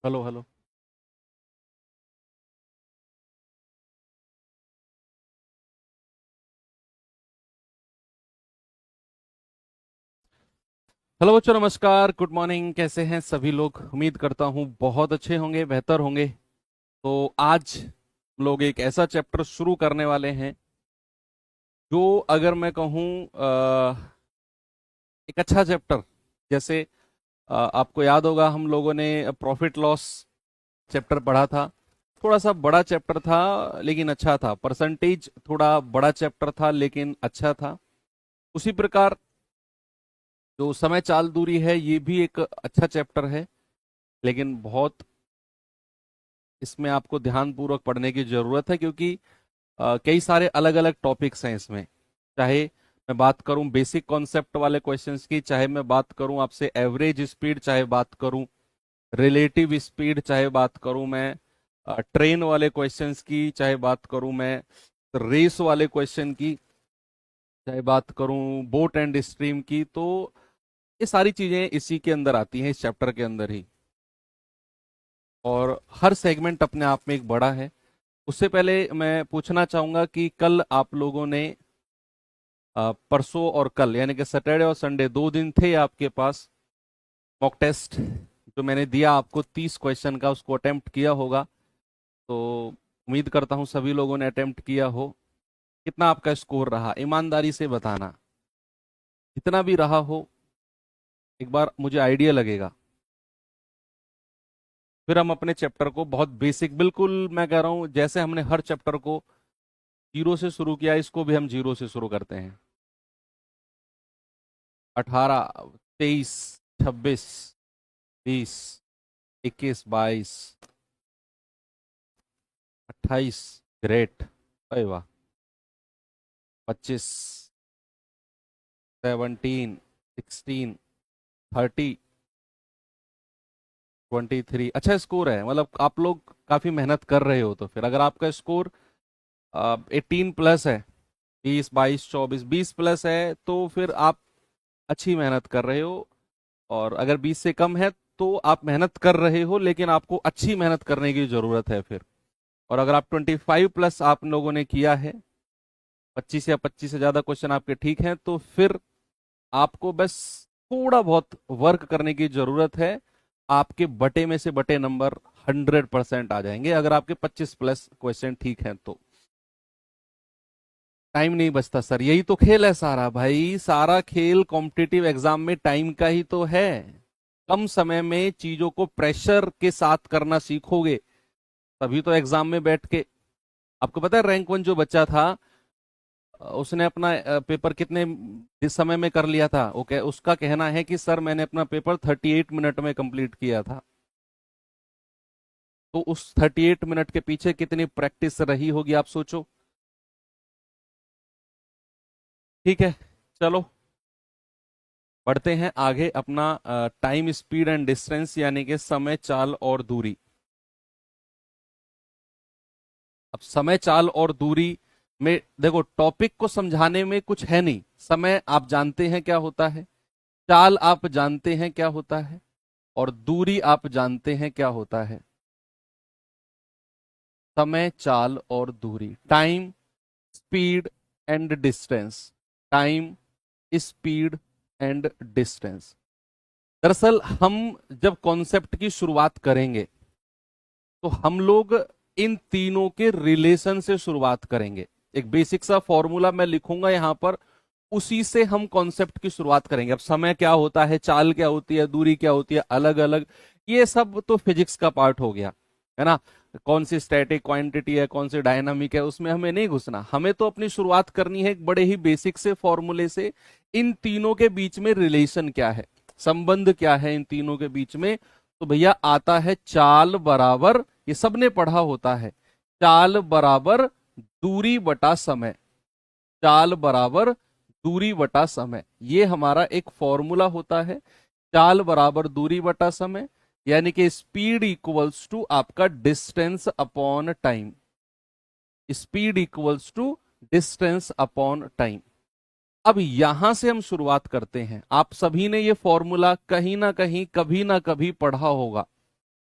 Hello hello. Hello बच्चों, नमस्कार, good morning. कैसे हैं सभी लोग? उम्मीद करता हूँ बहुत अच्छे होंगे, बेहतर होंगे। तो आज हम लोग एक ऐसा चैप्टर शुरू करने वाले हैं जो, अगर मैं कहूँ, एक अच्छा चैप्टर। जैसे आपको याद होगा, हम लोगों ने प्रॉफिट लॉस चैप्टर पढ़ा था। थोड़ा सा बड़ा चैप्टर था लेकिन अच्छा था। परसेंटेज थोड़ा बड़ा चैप्टर था लेकिन अच्छा था। उसी प्रकार जो समय चाल दूरी है, ये भी एक अच्छा चैप्टर है, लेकिन बहुत इसमें आपको ध्यानपूर्वक पढ़ने की जरूरत है, क्योंकि कई सारे अलग अलग टॉपिक्स हैं इसमें। चाहे मैं बात करूं बेसिक कॉन्सेप्ट वाले क्वेश्चंस की, चाहे मैं बात करूं आपसे एवरेज स्पीड, चाहे बात करूं रिलेटिव स्पीड, चाहे बात करूं मैं ट्रेन वाले क्वेश्चंस की, चाहे बात करूं मैं रेस वाले क्वेश्चन की, चाहे बात करूं बोट एंड स्ट्रीम की, तो ये सारी चीजें इसी के अंदर आती हैं, इस चैप्टर के अंदर ही। और हर सेगमेंट अपने आप में एक बड़ा है। उससे पहले मैं पूछना चाहूंगा कि कल आप लोगों ने परसों और कल, यानी कि सैटरडे और संडे, 2 दिन थे आपके पास। मॉक टेस्ट जो मैंने दिया आपको 30 क्वेश्चन का, उसको अटेम्प्ट किया होगा। तो उम्मीद करता हूं सभी लोगों ने अटेम्प्ट किया हो। कितना आपका स्कोर रहा, ईमानदारी से बताना। कितना भी रहा हो, एक बार मुझे आइडिया लगेगा। फिर हम अपने चैप्टर को बहुत बेसिक, बिल्कुल मैं कह रहा हूं जैसे हमने हर चैप्टर को जीरो से शुरू किया, इसको भी हम जीरो से शुरू करते हैं। 18, 23, 26, 20, 21, 22, 28, ग्रेट। अरे वाह। 25, 17, 16, 30, 23। अच्छा स्कोर है, मतलब आप लोग काफी मेहनत कर रहे हो। तो फिर अगर आपका स्कोर 18 प्लस है, 20, 22, 24, 20 प्लस है, तो फिर आप अच्छी मेहनत कर रहे हो। और अगर 20 से कम है तो आप मेहनत कर रहे हो, लेकिन आपको अच्छी मेहनत करने की जरूरत है फिर। और अगर आप 25 प्लस आप लोगों ने किया है, 25 या 25 से ज्यादा क्वेश्चन आपके ठीक हैं, तो फिर आपको बस थोड़ा बहुत वर्क करने की जरूरत है। आपके बटे में से बटे नंबर 100% आ जाएंगे, अगर आपके 25 प्लस क्वेश्चन ठीक हैं तो। टाइम नहीं बचता सर, यही तो खेल है सारा भाई। सारा खेल कॉम्पिटिटिव एग्जाम में टाइम का ही तो है। कम समय में चीजों को प्रेशर के साथ करना सीखोगे, तभी तो एग्जाम में बैठ के। आपको पता है रैंक 1 जो बच्चा था, उसने अपना पेपर कितने इस समय में कर लिया था? ओके, उसका कहना है कि सर मैंने अपना पेपर 38 मिनट में कंप्लीट किया था। तो उस 38 मिनट के पीछे कितनी प्रैक्टिस रही होगी, आप सोचो। ठीक है, चलो बढ़ते हैं आगे। अपना टाइम, स्पीड एंड डिस्टेंस, यानी कि समय चाल और दूरी। अब समय चाल और दूरी में देखो, टॉपिक को समझाने में कुछ है नहीं। समय आप जानते हैं क्या होता है, चाल आप जानते हैं क्या होता है, और दूरी आप जानते हैं क्या होता है। समय, चाल और दूरी, time, speed and distance. Time, speed and distance. दरअसल हम जब कॉन्सेप्ट की शुरुआत करेंगे, तो हम लोग इन तीनों के रिलेशन से शुरुआत करेंगे। एक बेसिक सा फॉर्मूला मैं लिखूंगा यहां पर, उसी से हम कॉन्सेप्ट की शुरुआत करेंगे। अब समय क्या होता है, चाल क्या होती है, दूरी क्या होती है, अलग अलग, ये सब तो फिजिक्स का पार्ट हो गया, है ना। कौन सी स्टैटिक क्वांटिटी है, कौन सी डायनामिक है, उसमें हमें नहीं घुसना। हमें तो अपनी शुरुआत करनी है एक बड़े ही बेसिक से फॉर्मूले से। इन तीनों के बीच में रिलेशन क्या है, संबंध क्या है इन तीनों के बीच में? तो भैया आता है चाल बराबर, ये सबने पढ़ा होता है, चाल बराबर दूरी बटा समय। चाल बराबर दूरी बटा समय, ये हमारा एक फॉर्मूला होता है। चाल बराबर दूरी बटा समय, यानी कि स्पीड इक्वल्स टू आपका distance upon time. Speed equals to distance upon time. अब यहां से हम शुरुआत करते हैं। आप सभी ने ये फॉर्मूला कहीं ना कहीं, कभी ना कभी पढ़ा होगा।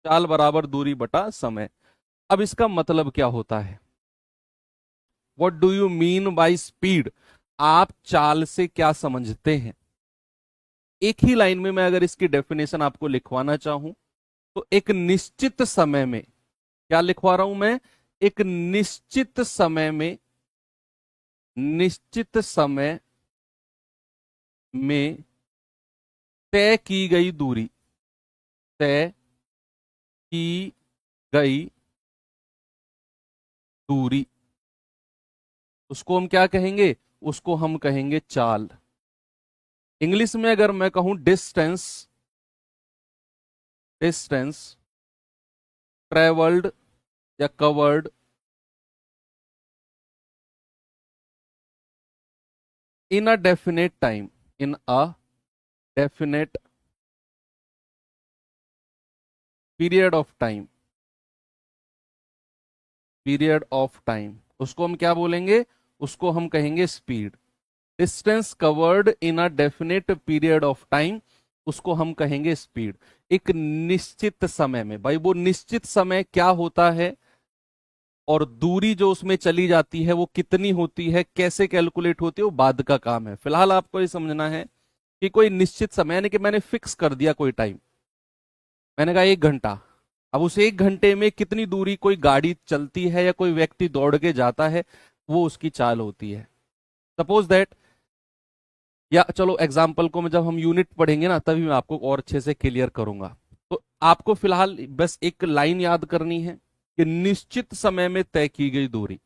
चाल बराबर दूरी बटा समय। अब इसका मतलब क्या होता है? What do you mean by speed? आप चाल से क्या समझते हैं? एक ही लाइन में मैं अगर इसकी डेफिनेशन आपको लिखवाना चाहूं तो एक निश्चित समय में, क्या लिखवा रहा हूं मैं? एक निश्चित समय में, निश्चित समय में तय की गई दूरी, तय की गई दूरी, उसको हम क्या कहेंगे? उसको हम कहेंगे चाल। इंग्लिश में अगर मैं कहूं डिस्टेंस, डिस्टेंस ट्रेवल्ड या covered in a definite time, in a definite period of time, period of time, उसको हम क्या बोलेंगे? उसको हम कहेंगे speed. Distance covered in a definite period of time, उसको हम कहेंगे स्पीड। एक निश्चित समय में, भाई वो निश्चित समय क्या होता है और दूरी जो उसमें चली जाती है वो कितनी होती है, कैसे कैलकुलेट होती है, वो बाद का काम है। फिलहाल आपको ये समझना है कि कोई निश्चित समय, यानी कि मैंने फिक्स कर दिया कोई टाइम, मैंने कहा 1 घंटा। अब उस 1 घंटे में कितनी दूरी कोई गाड़ी चलती है या कोई व्यक्ति दौड़ के जाता है, वो उसकी चाल होती है। सपोज दैट, या चलो एग्जाम्पल को मैं जब हम यूनिट पढ़ेंगे ना तभी मैं आपको और अच्छे से क्लियर करूंगा। तो आपको फिलहाल बस एक लाइन याद करनी है कि निश्चित समय में तय की गई दूरी।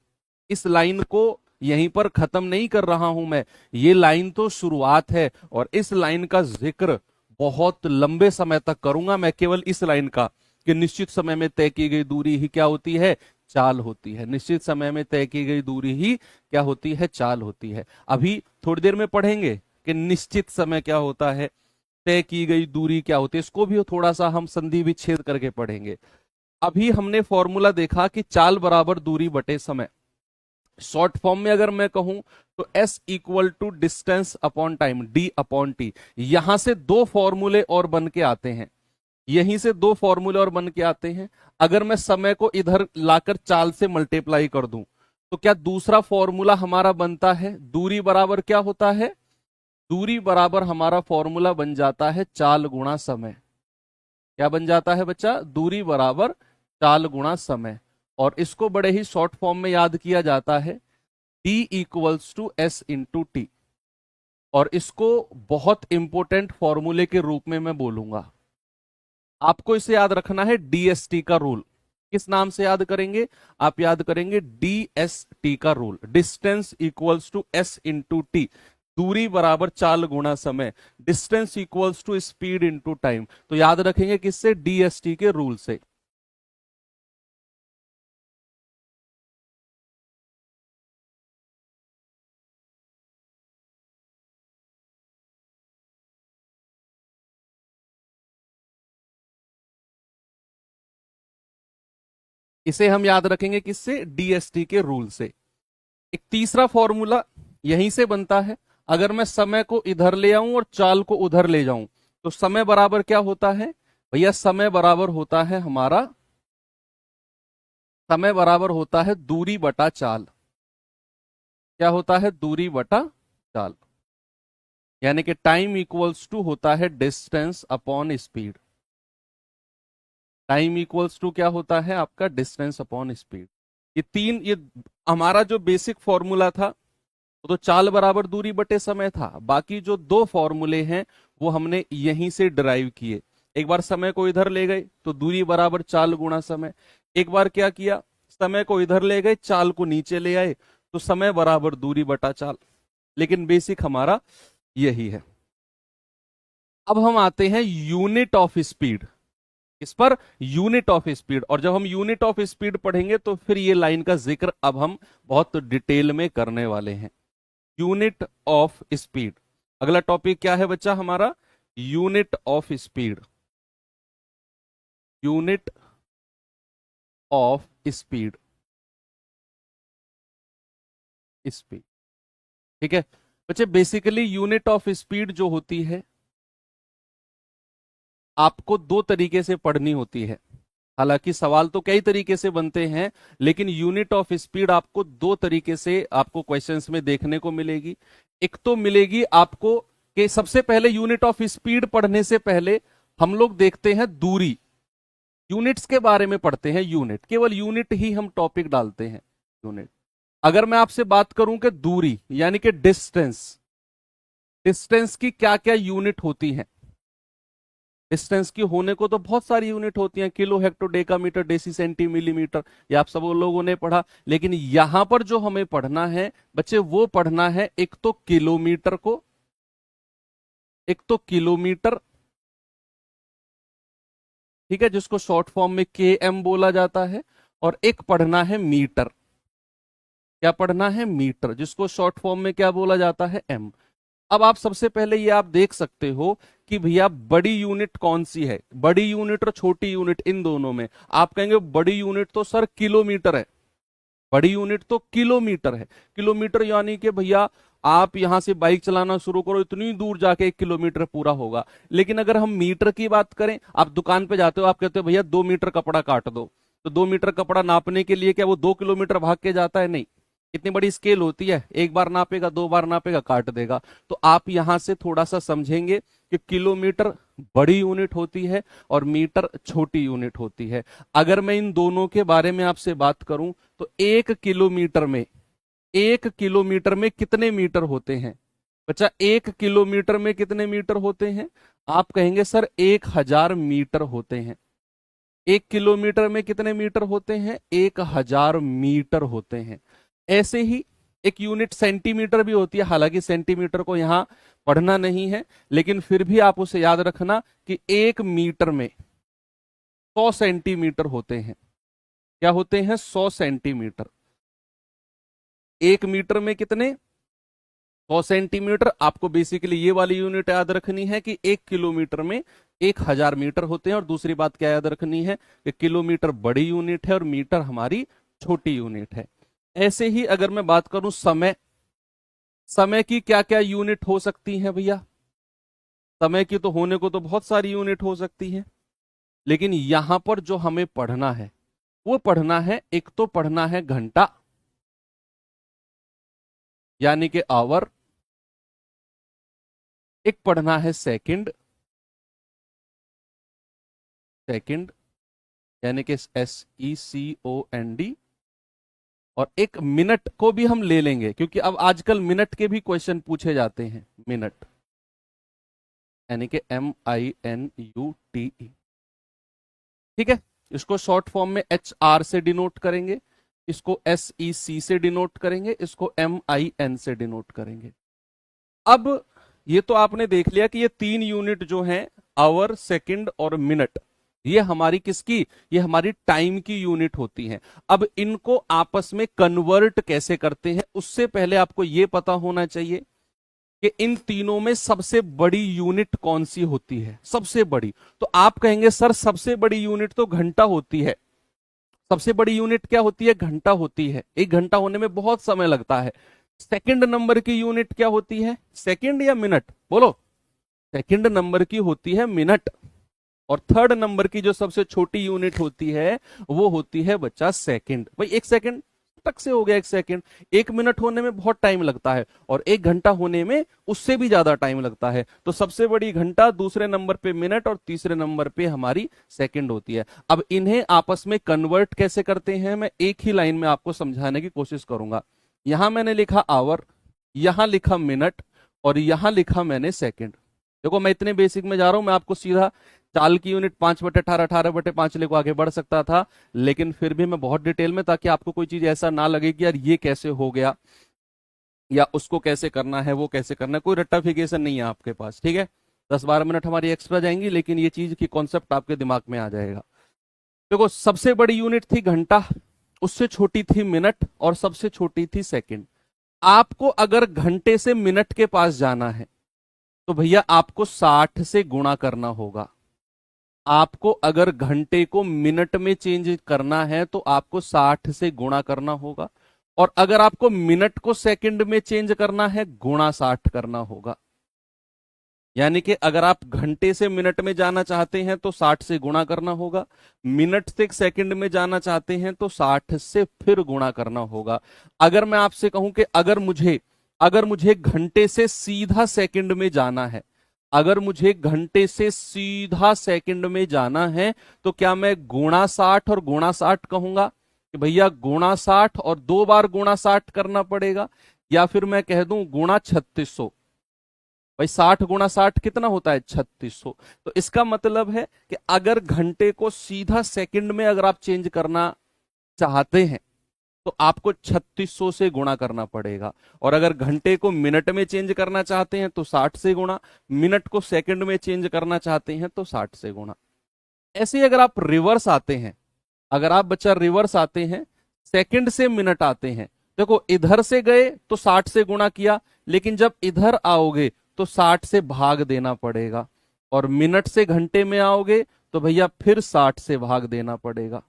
इस लाइन को यहीं पर खत्म नहीं कर रहा हूं मैं, ये लाइन तो शुरुआत है और इस लाइन का जिक्र बहुत लंबे समय तक करूंगा मैं, केवल इस लाइन का, कि निश्चित समय में तय की गई दूरी ही क्या होती है? चाल होती है। निश्चित समय में तय की गई दूरी ही क्या होती है? चाल होती है। अभी थोड़ी देर में पढ़ेंगे कि निश्चित समय क्या होता है, तय की गई दूरी क्या होती है, इसको भी थोड़ा सा हम संधि विच्छेद करके पढ़ेंगे। अभी हमने फॉर्मूला देखा कि चाल बराबर दूरी बटे समय। शॉर्ट फॉर्म में अगर मैं कहूं तो S equal to distance upon time, D upon T. यहां से दो फॉर्मूले और बन के आते हैं, यहीं से दो फॉर्मूले और बन के आते हैं। अगर मैं समय को इधर लाकर चाल से मल्टीप्लाई कर दूं तो क्या दूसरा फॉर्मूला हमारा बनता है? दूरी बराबर क्या होता है? दूरी बराबर हमारा फॉर्मूला बन जाता है चाल गुणा समय। क्या बन जाता है बच्चा? दूरी बराबर चाल गुणा समय। और इसको बड़े ही शॉर्ट फॉर्म में याद किया जाता है, D equals to S into T. और इसको बहुत इंपॉर्टेंट फॉर्मूले के रूप में मैं बोलूंगा। आपको इसे याद रखना है, DST का रूल। किस नाम से याद करेंगे? आप याद करेंगे DST का rule, distance equals to S into T. दूरी बराबर चाल गुणा समय, distance equals to speed into time. तो याद रखेंगे किससे? DST के रूल से। इसे हम याद रखेंगे किससे? DST के रूल से। एक तीसरा फॉर्मूला यहीं से बनता है। अगर मैं समय को इधर ले आऊं और चाल को उधर ले जाऊं तो समय बराबर क्या होता है भैया? समय बराबर होता है हमारा, समय बराबर होता है दूरी बटा चाल। क्या होता है? दूरी बटा चाल। यानी कि टाइम इक्वल्स टू होता है distance upon speed. Time equals to क्या होता है आपका? Distance upon speed. ये तीन, ये हमारा जो बेसिक फॉर्मूला था वो तो चाल बराबर दूरी बटे समय था। बाकी जो दो फॉर्मूले हैं वो हमने यहीं से डिराइव किए। एक बार समय को इधर ले गए तो दूरी बराबर चाल गुणा समय। एक बार क्या किया? समय को इधर ले गए, चाल को नीचे ले आए, तो समय बराबर दूरी बटा चाल। लेकिन बेसिक हमारा यही है। अब हम आते हैं यूनिट ऑफ स्पीड। इस पर यूनिट ऑफ स्पीड, और जब हम यूनिट ऑफ स्पीड पढ़ेंगे तो फिर ये लाइन का जिक्र अब हम बहुत डिटेल में करने वाले हैं। यूनिट ऑफ स्पीड, अगला टॉपिक क्या है बच्चा हमारा? Unit of speed. Unit of speed, speed. ठीक है बच्चे, बेसिकली यूनिट ऑफ स्पीड जो होती है आपको दो तरीके से पढ़नी होती है। हालांकि सवाल तो कई तरीके से बनते हैं, लेकिन यूनिट ऑफ स्पीड आपको दो तरीके से आपको क्वेश्चंस में देखने को मिलेगी। एक तो मिलेगी आपको कि सबसे पहले यूनिट ऑफ स्पीड पढ़ने से पहले हम लोग देखते हैं दूरी, यूनिट्स के बारे में पढ़ते हैं, यूनिट, केवल यूनिट ही हम टॉपिक डालते हैं, यूनिट। अगर मैं आपसे बात करूं कि दूरी यानी कि डिस्टेंस, डिस्टेंस की क्या क्या यूनिट होती हैं? डिस्टेंस की होने को तो बहुत सारी यूनिट होती हैं, kilo, hecto, decametre, deci, centi, millimetre, ये आप सब लोगों ने पढ़ा। लेकिन यहां पर जो हमें पढ़ना है बच्चे, वो पढ़ना है एक तो किलोमीटर को, एक तो किलोमीटर, ठीक है, जिसको शॉर्ट फॉर्म में KM बोला जाता है, और एक पढ़ना है मीटर। क्या पढ़ना है? मीटर, जिसको शॉर्ट फॉर्म में क्या बोला जाता है? M। अब आप सबसे पहले ये आप देख सकते हो कि भैया बड़ी यूनिट कौन सी है, बड़ी यूनिट और छोटी यूनिट, इन दोनों में आप कहेंगे बड़ी यूनिट तो सर किलोमीटर है, बड़ी यूनिट तो किलोमीटर है। किलोमीटर यानी कि भैया आप यहां से बाइक चलाना शुरू करो, इतनी दूर जाके 1 किलोमीटर पूरा होगा। लेकिन अगर हम मीटर की बात करें, आप दुकान पे जाते हो, आप कहते हो भैया 2 मीटर कपड़ा काट दो, तो 2 मीटर कपड़ा नापने के लिए क्या वो 2 किलोमीटर भाग के जाता है? नहीं, इतनी बड़ी स्केल होती है, एक बार नापेगा, 2 बार नापेगा, काट देगा। तो आप यहां से थोड़ा सा समझेंगे कि किलोमीटर बड़ी यूनिट होती है और मीटर छोटी यूनिट होती है। अगर मैं इन दोनों के बारे में आपसे बात करूं तो 1 किलोमीटर में, 1 किलोमीटर में कितने मीटर होते हैं बच्चा? 1 किलोमीटर में कितने मीटर होते हैं? आप कहेंगे सर 1000 मीटर होते हैं। 1 किलोमीटर में कितने मीटर होते हैं? 1000 मीटर होते हैं। ऐसे ही एक यूनिट सेंटीमीटर भी होती है, हालांकि सेंटीमीटर को यहां पढ़ना नहीं है, लेकिन फिर भी आप उसे याद रखना कि 1 मीटर में 100 सेंटीमीटर होते हैं। क्या होते हैं? 100 सेंटीमीटर। 1 मीटर में कितने? 100 सेंटीमीटर। आपको बेसिकली ये वाली यूनिट याद रखनी है कि 1 किलोमीटर में 1000 मीटर होते हैं। और दूसरी बात क्या याद रखनी है कि किलोमीटर बड़ी यूनिट है और मीटर हमारी छोटी यूनिट है। ऐसे ही अगर मैं बात करूं समय, समय की क्या क्या यूनिट हो सकती है भैया? समय की तो होने को तो बहुत सारी यूनिट हो सकती है, लेकिन यहां पर जो हमें पढ़ना है वो पढ़ना है, एक तो पढ़ना है घंटा यानी कि आवर, एक पढ़ना है सेकंड, सेकंड यानी कि SECOND, और एक मिनट को भी हम ले लेंगे क्योंकि अब आजकल मिनट के भी क्वेश्चन पूछे जाते हैं। मिनट यानी कि MINUTE, ठीक है। इसको शॉर्ट फॉर्म में HR से डिनोट करेंगे, इसको SEC से डिनोट करेंगे, इसको MIN से डिनोट करेंगे। अब ये तो आपने देख लिया कि ये 3 यूनिट जो हैं, आवर, सेकंड और मिनट, ये हमारी किसकी? ये हमारी टाइम की यूनिट होती हैं। अब इनको आपस में कन्वर्ट कैसे करते हैं, उससे पहले आपको ये पता होना चाहिए कि इन तीनों में सबसे बड़ी यूनिट कौन सी होती है? सबसे बड़ी, तो आप कहेंगे सर सबसे बड़ी यूनिट तो घंटा होती है। सबसे बड़ी यूनिट क्या होती है? घंटा होती है। 1 घंटा होने में बहुत समय लगता है। सेकंड नंबर की यूनिट क्या होती है? सेकंड या मिनट? बोलो। सेकंड नंबर की होती है मिनट। और थर्ड नंबर की जो सबसे छोटी यूनिट होती है वो होती है बच्चा सेकंड। भाई 1 सेकंड टक से हो गया 1 सेकंड। 1 मिनट होने में बहुत टाइम लगता है और 1 घंटा होने में उससे भी ज्यादा टाइम लगता है। तो सबसे बड़ी घंटा, दूसरे नंबर पे मिनट और तीसरे नंबर पे हमारी सेकंड होती है। अब इन्हें आपस में कन्वर्ट कैसे करते हैं, मैं एक ही लाइन में आपको समझाने की कोशिश करूंगा। यहां मैंने लिखा आवर, यहां लिखा मिनट और यहां लिखा मैंने सेकंड। देखो मैं इतने बेसिक में जा रहा हूं, मैं आपको सीधा चाल की यूनिट 5/18, 18/5 लेकर आगे बढ़ सकता था, लेकिन फिर भी मैं बहुत डिटेल में, ताकि आपको कोई चीज ऐसा ना लगे कि यार ये कैसे हो गया या उसको कैसे करना है, वो कैसे करना है, कोई रट्टाफिकेशन नहीं है आपके पास, ठीक है। 10-12 मिनट हमारी एक्स्ट्रा जाएंगी, लेकिन ये चीज की कॉन्सेप्ट आपके दिमाग में आ जाएगा। देखो सबसे बड़ी यूनिट थी घंटा, उससे छोटी थी मिनट और सबसे छोटी थी सेकंड। आपको अगर घंटे से मिनट के पास जाना है तो भैया आपको 60 से गुणा करना होगा। आपको अगर घंटे को मिनट में चेंज करना है तो आपको 60 से गुणा करना होगा, और अगर आपको मिनट को सेकंड में चेंज करना है, गुणा 60 करना होगा। यानी कि अगर आप घंटे से मिनट में जाना चाहते हैं तो 60 से गुणा करना होगा, मिनट से सेकंड में जाना चाहते हैं तो 60 से फिर गुणा करना होगा। अगर मैं आपसे कहूं कि अगर मुझे घंटे से सीधा सेकंड में जाना है, अगर मुझे घंटे से सीधा सेकंड में जाना है, तो क्या मैं गुणा 60 और गुणा 60 कहूंगा कि भैया गुणा 60 और 2 बार गुणा 60 करना पड़ेगा, या फिर मैं कह दूं गुणा 3600? भाई 60 गुणा 60 कितना होता है? 3600। तो इसका मतलब है कि अगर घंटे को सीधा सेकंड में अगर आप चेंज करना चाहते हैं तो आपको 3600 से गुणा करना पड़ेगा, और अगर घंटे को मिनट में चेंज करना चाहते हैं तो 60 से गुणा, मिनट को सेकंड में चेंज करना चाहते हैं तो 60 से गुणा। ऐसे ही अगर आप रिवर्स आते हैं, अगर आप बच्चा रिवर्स आते हैं, सेकंड से मिनट आते हैं, देखो इधर से गए तो 60 से गुणा किया, लेकिन जब इधर आओगे तो 60 से भाग देना पड़ेगा, और मिनट से घंटे में आओगे तो भैया फिर 60 से भाग देना पड़ेगा,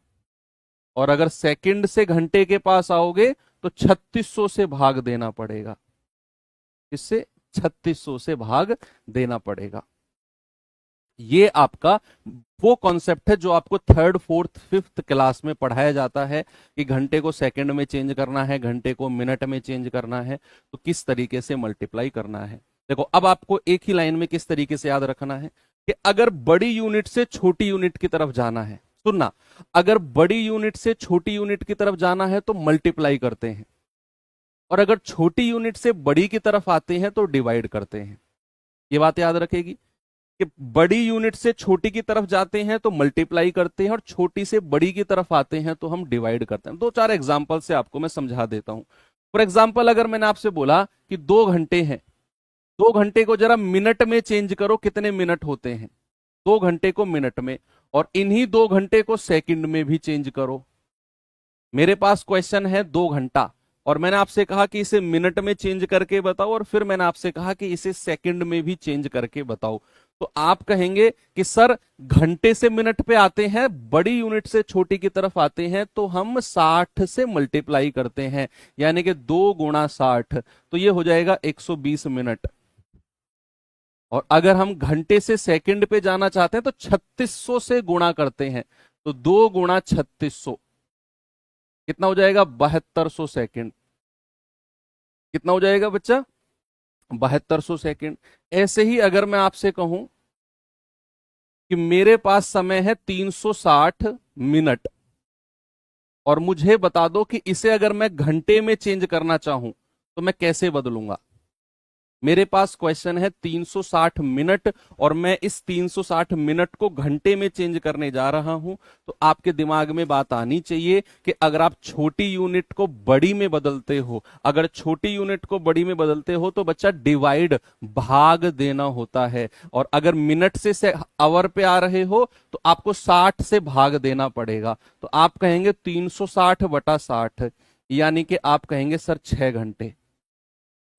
और अगर सेकंड से घंटे के पास आओगे तो 3600 से भाग देना पड़ेगा। इससे 3600 से भाग देना पड़ेगा। ये आपका वो कॉन्सेप्ट है जो आपको थर्ड फोर्थ फिफ्थ क्लास में पढ़ाया जाता है कि घंटे को सेकंड में चेंज करना है, घंटे को मिनट में चेंज करना है, तो किस तरीके से मल्टीप्लाई करना है। देखो अब आपको एक ही लाइन में किस तरीके से याद रखना है कि अगर बड़ी यूनिट से छोटी यूनिट की तरफ जाना है, सुनना, अगर बड़ी यूनिट से छोटी यूनिट की तरफ जाना है तो मल्टीप्लाई करते हैं, और अगर छोटी यूनिट से बड़ी की तरफ आते हैं तो डिवाइड करते हैं। ये बात याद रखेगी कि बड़ी यूनिट से छोटी की तरफ जाते हैं तो मल्टीप्लाई करते हैं, और छोटी से बड़ी की तरफ आते हैं तो हम डिवाइड करते हैं। 2-4 एग्जाम्पल से आपको मैं समझा देता हूं। फॉर एग्जाम्पल, अगर मैंने आपसे बोला कि 2 घंटे हैं, 2 घंटे को जरा मिनट में चेंज करो, कितने मिनट होते हैं? 2 घंटे को मिनट में, और इन्हीं 2 घंटे को सेकंड में भी चेंज करो। मेरे पास क्वेश्चन है 2 घंटा, और मैंने आपसे कहा कि इसे मिनट में चेंज करके बताओ, और फिर मैंने आपसे कहा कि इसे सेकंड में भी चेंज करके बताओ। तो आप कहेंगे कि सर घंटे से मिनट पे आते हैं, बड़ी यूनिट से छोटी की तरफ आते हैं तो हम 60 से मल्टीप्लाई करते हैं, यानी कि 2 गुणा 60, तो ये हो जाएगा 120 मिनट। और अगर हम घंटे से सेकंड पे जाना चाहते हैं तो 3600 से गुणा करते हैं, तो 2 गुणा 3600 कितना हो जाएगा? 7200 सेकंड। कितना हो जाएगा बच्चा? 7200 सेकंड। ऐसे ही अगर मैं आपसे कहूं कि मेरे पास समय है 360 मिनट, और मुझे बता दो कि इसे अगर मैं घंटे में चेंज करना चाहूं तो मैं कैसे बदलूंगा। मेरे पास क्वेश्चन है 360 मिनट, और मैं इस 360 मिनट को घंटे में चेंज करने जा रहा हूं, तो आपके दिमाग में बात आनी चाहिए कि अगर आप छोटी यूनिट को बड़ी में बदलते हो, अगर छोटी यूनिट को बड़ी में बदलते हो तो बच्चा डिवाइड, भाग देना होता है, और अगर मिनट से आवर पे आ रहे हो तो आपको 60 से भाग देना पड़ेगा। तो आप कहेंगे 360 बटा 60, यानी कि आप कहेंगे सर 6 घंटे।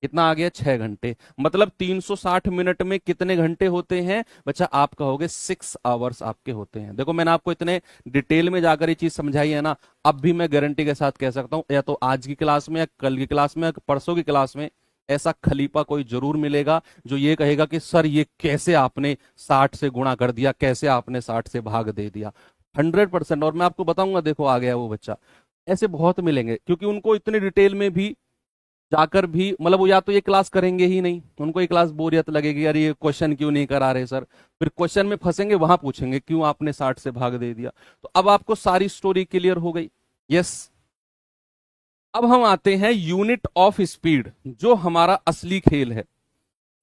कितना आ गया? 6 घंटे। मतलब 360 मिनट में कितने घंटे होते हैं बच्चा? आप कहोगे 6 आवर्स आपके होते हैं। देखो मैंने आपको इतने डिटेल में जाकर ये चीज समझाई है ना, अब भी मैं गारंटी के साथ कह सकता हूं या तो आज की क्लास में, या कल की क्लास में, या परसों की क्लास में ऐसा खलीफा कोई जरूर मिलेगा जो ये कहेगा कि सर ये कैसे आपने 60 से गुणा कर दिया, कैसे आपने 60 से भाग दे दिया। 100%। और मैं आपको बताऊंगा, देखो आ गया वो बच्चा। ऐसे बहुत मिलेंगे, क्योंकि उनको इतने डिटेल में भी जाकर भी, मतलब वो या तो ये क्लास करेंगे ही नहीं, उनको ये क्लास बोरियत लगेगी, अरे ये क्वेश्चन क्यों नहीं करा रहे सर, फिर क्वेश्चन में फंसेंगे, वहां पूछेंगे क्यों आपने 60 से भाग दे दिया। तो अब आपको सारी स्टोरी क्लियर हो गई। यस। अब हम आते हैं यूनिट ऑफ स्पीड, जो हमारा असली खेल है,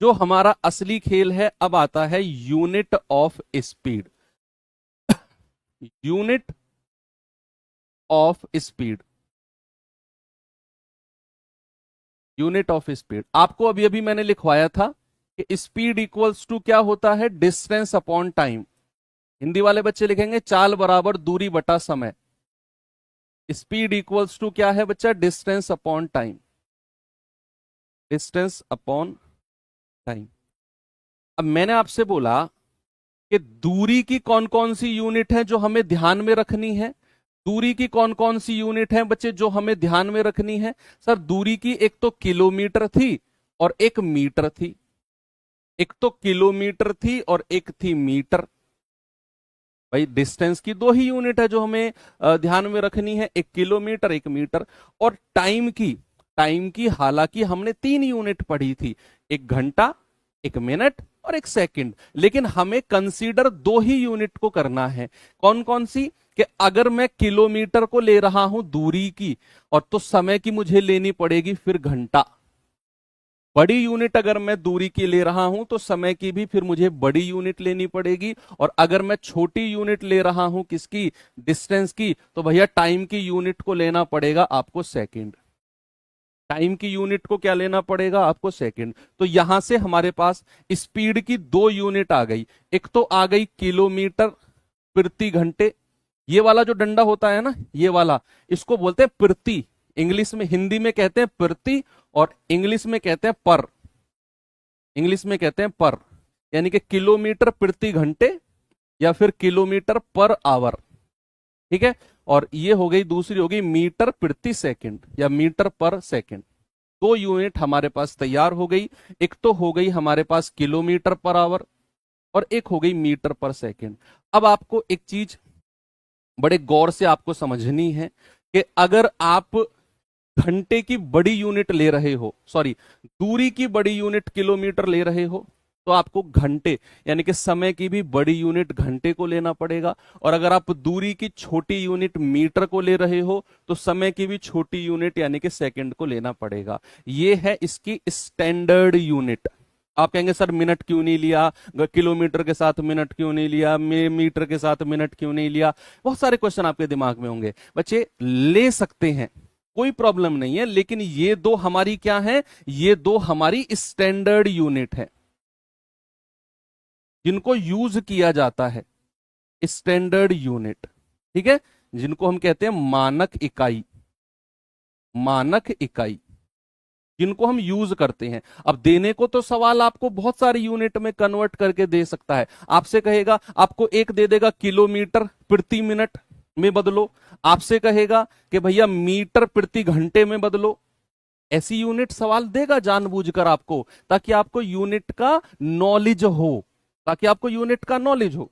जो हमारा असली खेल है। अब आता है unit of speed. Unit of speed, unit of speed आपको अभी अभी मैंने लिखवाया था कि स्पीड इक्वल्स टू क्या होता है? Distance upon time. हिंदी वाले बच्चे लिखेंगे चाल बराबर दूरी बटा समय। स्पीड इक्वल्स टू क्या है बच्चा? Distance upon time. Distance upon time. अब मैंने आपसे बोला कि दूरी की कौन कौन सी यूनिट है जो हमें ध्यान में रखनी है। दूरी की कौन कौन सी यूनिट है बच्चे जो हमें ध्यान में रखनी है? सर दूरी की एक तो किलोमीटर थी और एक मीटर थी। एक तो किलोमीटर थी और एक थी मीटर। भाई डिस्टेंस की दो ही यूनिट है जो हमें ध्यान में रखनी है, एक किलोमीटर एक मीटर। और टाइम की हालांकि हमने 3 यूनिट पढ़ी थी, एक घंटा, एक मिनट और एक सेकंड, लेकिन हमें कंसीडर दो ही यूनिट को करना है। कौन कौन सी? कि अगर मैं किलोमीटर को ले रहा हूं दूरी की, और तो समय की मुझे लेनी पड़ेगी फिर घंटा। बड़ी यूनिट अगर मैं दूरी की ले रहा हूं तो समय की भी फिर मुझे बड़ी यूनिट लेनी पड़ेगी। और अगर मैं छोटी यूनिट ले रहा हूं किसकी? डिस्टेंस की, तो भैया टाइम की यूनिट को लेना पड़ेगा आपको सेकंड। टाइम की यूनिट को क्या लेना पड़ेगा आपको? सेकंड। तो यहां से हमारे पास स्पीड की दो यूनिट आ गई। एक तो आ गई किलोमीटर प्रति घंटे, ये वाला जो डंडा होता है ना, ये वाला, इसको बोलते हैं प्रति। इंग्लिश में, हिंदी में कहते हैं प्रति, और इंग्लिश में कहते हैं पर। इंग्लिश में कहते हैं पर, यानी कि किलोमीटर प्रति घंटे या फिर किलोमीटर पर आवर। ठीक है। और ये हो गई, दूसरी हो गई मीटर प्रति सेकंड या मीटर पर सेकंड। दो यूनिट हमारे पास तैयार हो गई। एक तो हो गई हमारे पास किलोमीटर पर आवर, और एक हो गई मीटर पर सेकंड। अब आपको एक चीज बड़े गौर से आपको समझनी है कि अगर आप घंटे की बड़ी यूनिट ले रहे हो, सॉरी, दूरी की बड़ी यूनिट किलोमीटर ले रहे हो, तो आपको घंटे यानी कि समय की भी बड़ी यूनिट घंटे को लेना पड़ेगा। और अगर आप दूरी की छोटी यूनिट मीटर को ले रहे हो तो समय की भी छोटी यूनिट यानी कि सेकंड को लेना पड़ेगा। ये है इसकी स्टैंडर्ड यूनिट। आप कहेंगे सर मिनट क्यों नहीं लिया, किलोमीटर के साथ मिनट क्यों नहीं लिया, मीटर के साथ मिनट क्यों नहीं लिया? बहुत सारे क्वेश्चन आपके दिमाग में होंगे। बच्चे ले सकते हैं, कोई प्रॉब्लम नहीं है, लेकिन ये दो हमारी क्या है? ये दो हमारी स्टैंडर्ड यूनिट है जिनको यूज किया जाता है, स्टैंडर्ड यूनिट। ठीक है, जिनको हम कहते हैं मानक इकाई। मानक इकाई जिनको हम यूज करते हैं। अब देने को तो सवाल आपको बहुत सारी यूनिट में कन्वर्ट करके दे सकता है। आपसे कहेगा, आपको एक दे देगा किलोमीटर प्रति मिनट में बदलो, आपसे कहेगा कि भैया मीटर प्रति घंटे में बदलो। ऐसी यूनिट सवाल देगा जानबूझकर आपको, ताकि आपको यूनिट का नॉलेज हो, ताकि आपको यूनिट का नॉलेज हो।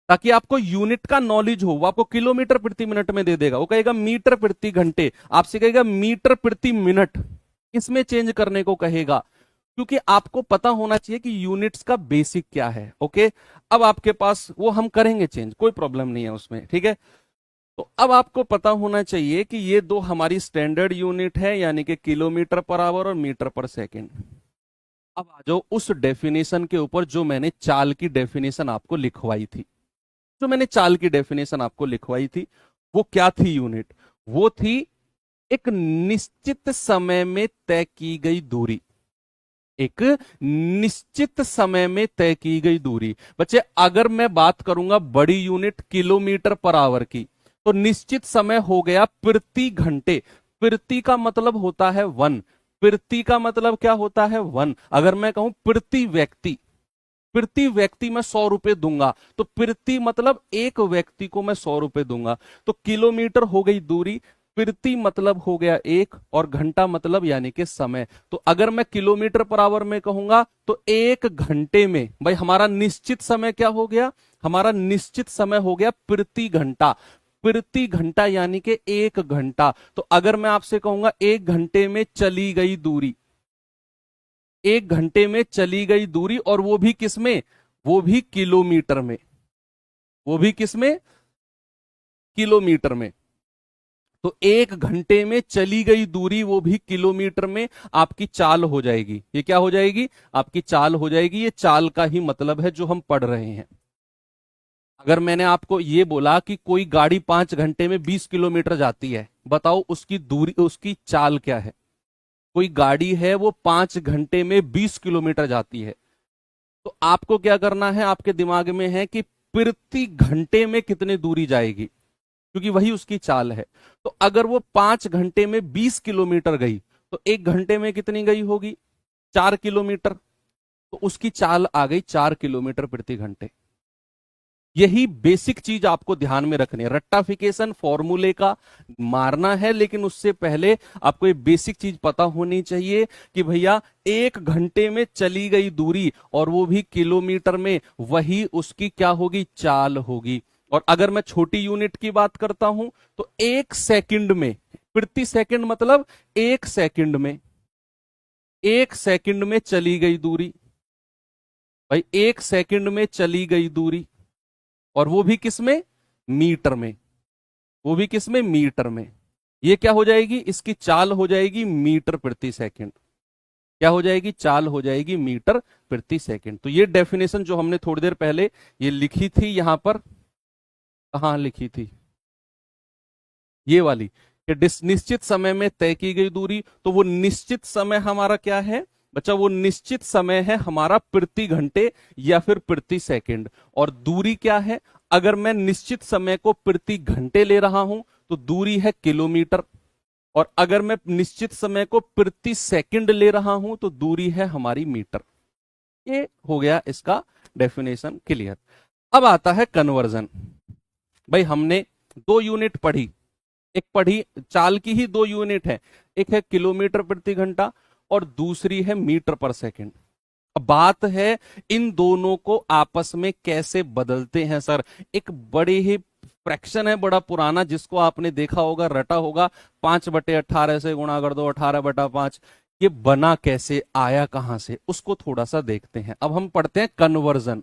ताकि आपको यूनिट का नॉलेज हो। वो आपको किलोमीटर प्रति मिनट में दे देगा, वो कहेगा मीटर प्रति घंटे, आपसे कहेगा मीटर प्रति मिनट, इसमें चेंज करने को कहेगा। क्योंकि आपको पता होना चाहिए कि यूनिट्स का बेसिक क्या है। ओके, अब आपके पास वो हम करेंगे चेंज, कोई प्रॉब्लम नहीं है उसमें। ठीक है, तो अब आपको पता होना चाहिए कि ये दो हमारी स्टैंडर्ड यूनिट है, यानी कि किलोमीटर पर आवर और मीटर पर सेकेंड। अब आ जाओ उस डेफिनेशन के ऊपर जो मैंने चाल की डेफिनेशन आपको लिखवाई थी। जो मैंने चाल की डेफिनेशन आपको लिखवाई थी, वो क्या थी यूनिट? वो थी एक निश्चित समय में तय की गई दूरी। एक निश्चित समय में तय की गई दूरी। बच्चे अगर मैं बात करूंगा बड़ी यूनिट किलोमीटर पर आवर की, तो निश्चित समय हो गया प्रति घंटे। प्रति का मतलब होता है वन। प्रति का मतलब क्या होता है? वन। अगर मैं कहूं प्रति व्यक्ति, प्रति व्यक्ति मैं 100 रुपए दूंगा, तो प्रति मतलब एक व्यक्ति को मैं 100 रुपए दूंगा। तो किलोमीटर हो गई दूरी, प्रति मतलब हो गया एक, और घंटा मतलब यानी कि समय। तो अगर मैं किलोमीटर पर आवर में कहूंगा तो एक घंटे में, भाई हमारा निश्चित समय क्या हो गया? हमारा निश्चित समय हो गया प्रति घंटा। प्रति घंटा यानी कि एक घंटा। तो अगर मैं आपसे कहूंगा एक घंटे में चली गई दूरी, एक घंटे में चली गई दूरी, और वो भी किस में? वो भी किलोमीटर में। वो भी किस में? किलोमीटर में। तो एक घंटे में चली गई दूरी, वो भी किलोमीटर में, आपकी चाल हो जाएगी। ये क्या हो जाएगी? आपकी चाल हो जाएगी। ये चाल का ही मतलब है जो हम पढ़ रहे हैं। अगर मैंने आपको ये बोला कि कोई गाड़ी 5 घंटे में 20 किलोमीटर जाती है, बताओ उसकी दूरी, उसकी चाल क्या है? कोई गाड़ी है वो 5 घंटे में 20 किलोमीटर जाती है, तो आपको क्या करना है? आपके दिमाग में है कि प्रति घंटे में कितनी दूरी जाएगी, क्योंकि वही उसकी चाल है। तो अगर वो 5 घंटे में 20 किलोमीटर गई, तो एक घंटे में कितनी गई होगी? 4 किलोमीटर। तो उसकी चाल आ गई 4 किलोमीटर प्रति घंटे। यही बेसिक चीज आपको ध्यान में रखनी है। रट्टाफिकेशन फॉर्मूले का मारना है, लेकिन उससे पहले आपको ये बेसिक चीज पता होनी चाहिए कि भैया 1 घंटे में चली गई दूरी, और वो भी किलोमीटर में, वही उसकी क्या होगी, चाल होगी। और अगर मैं छोटी यूनिट की बात करता हूं तो 1 सेकंड में, प्रति सेकंड मतलब 1 सेकंड में, 1 सेकंड में चली गई दूरी भाई, 1 सेकंड में चली गई दूरी, और वो भी किस में, मीटर में, वो भी किस में, मीटर में। ये क्या हो जाएगी, इसकी चाल हो जाएगी मीटर प्रति सेकंड। क्या हो जाएगी, चाल हो जाएगी मीटर प्रति सेकंड। तो ये डेफिनेशन जो हमने थोड़ी देर पहले ये लिखी थी, यहां पर कहां लिखी थी, ये वाली, कि निश्चित समय में तय की गई दूरी, तो वो निश्चित समय हमारा क्या है बच्चा, वो निश्चित समय है हमारा प्रति घंटे या फिर प्रति सेकंड। और दूरी क्या है, अगर मैं निश्चित समय को प्रति घंटे ले रहा हूं तो दूरी है किलोमीटर, और अगर मैं निश्चित समय को प्रति सेकंड ले रहा हूं तो दूरी है हमारी मीटर। ये हो गया इसका डेफिनेशन क्लियर। अब आता है कन्वर्जन। भाई हमने 2 यूनिट पढ़ी, एक पढ़ी चाल की ही 2 यूनिट है, एक है किलोमीटर प्रति घंटा और दूसरी है मीटर पर सेकंड। अब बात है इन दोनों को आपस में कैसे बदलते हैं सर। एक बड़े ही फ्रैक्शन है, बड़ा पुराना, जिसको आपने देखा होगा, रटा होगा, 5/18 से गुणा कर दो 18/5। ये बना कैसे, आया कहां से, उसको थोड़ा सा देखते हैं। अब हम पढ़ते हैं कन्वर्जन।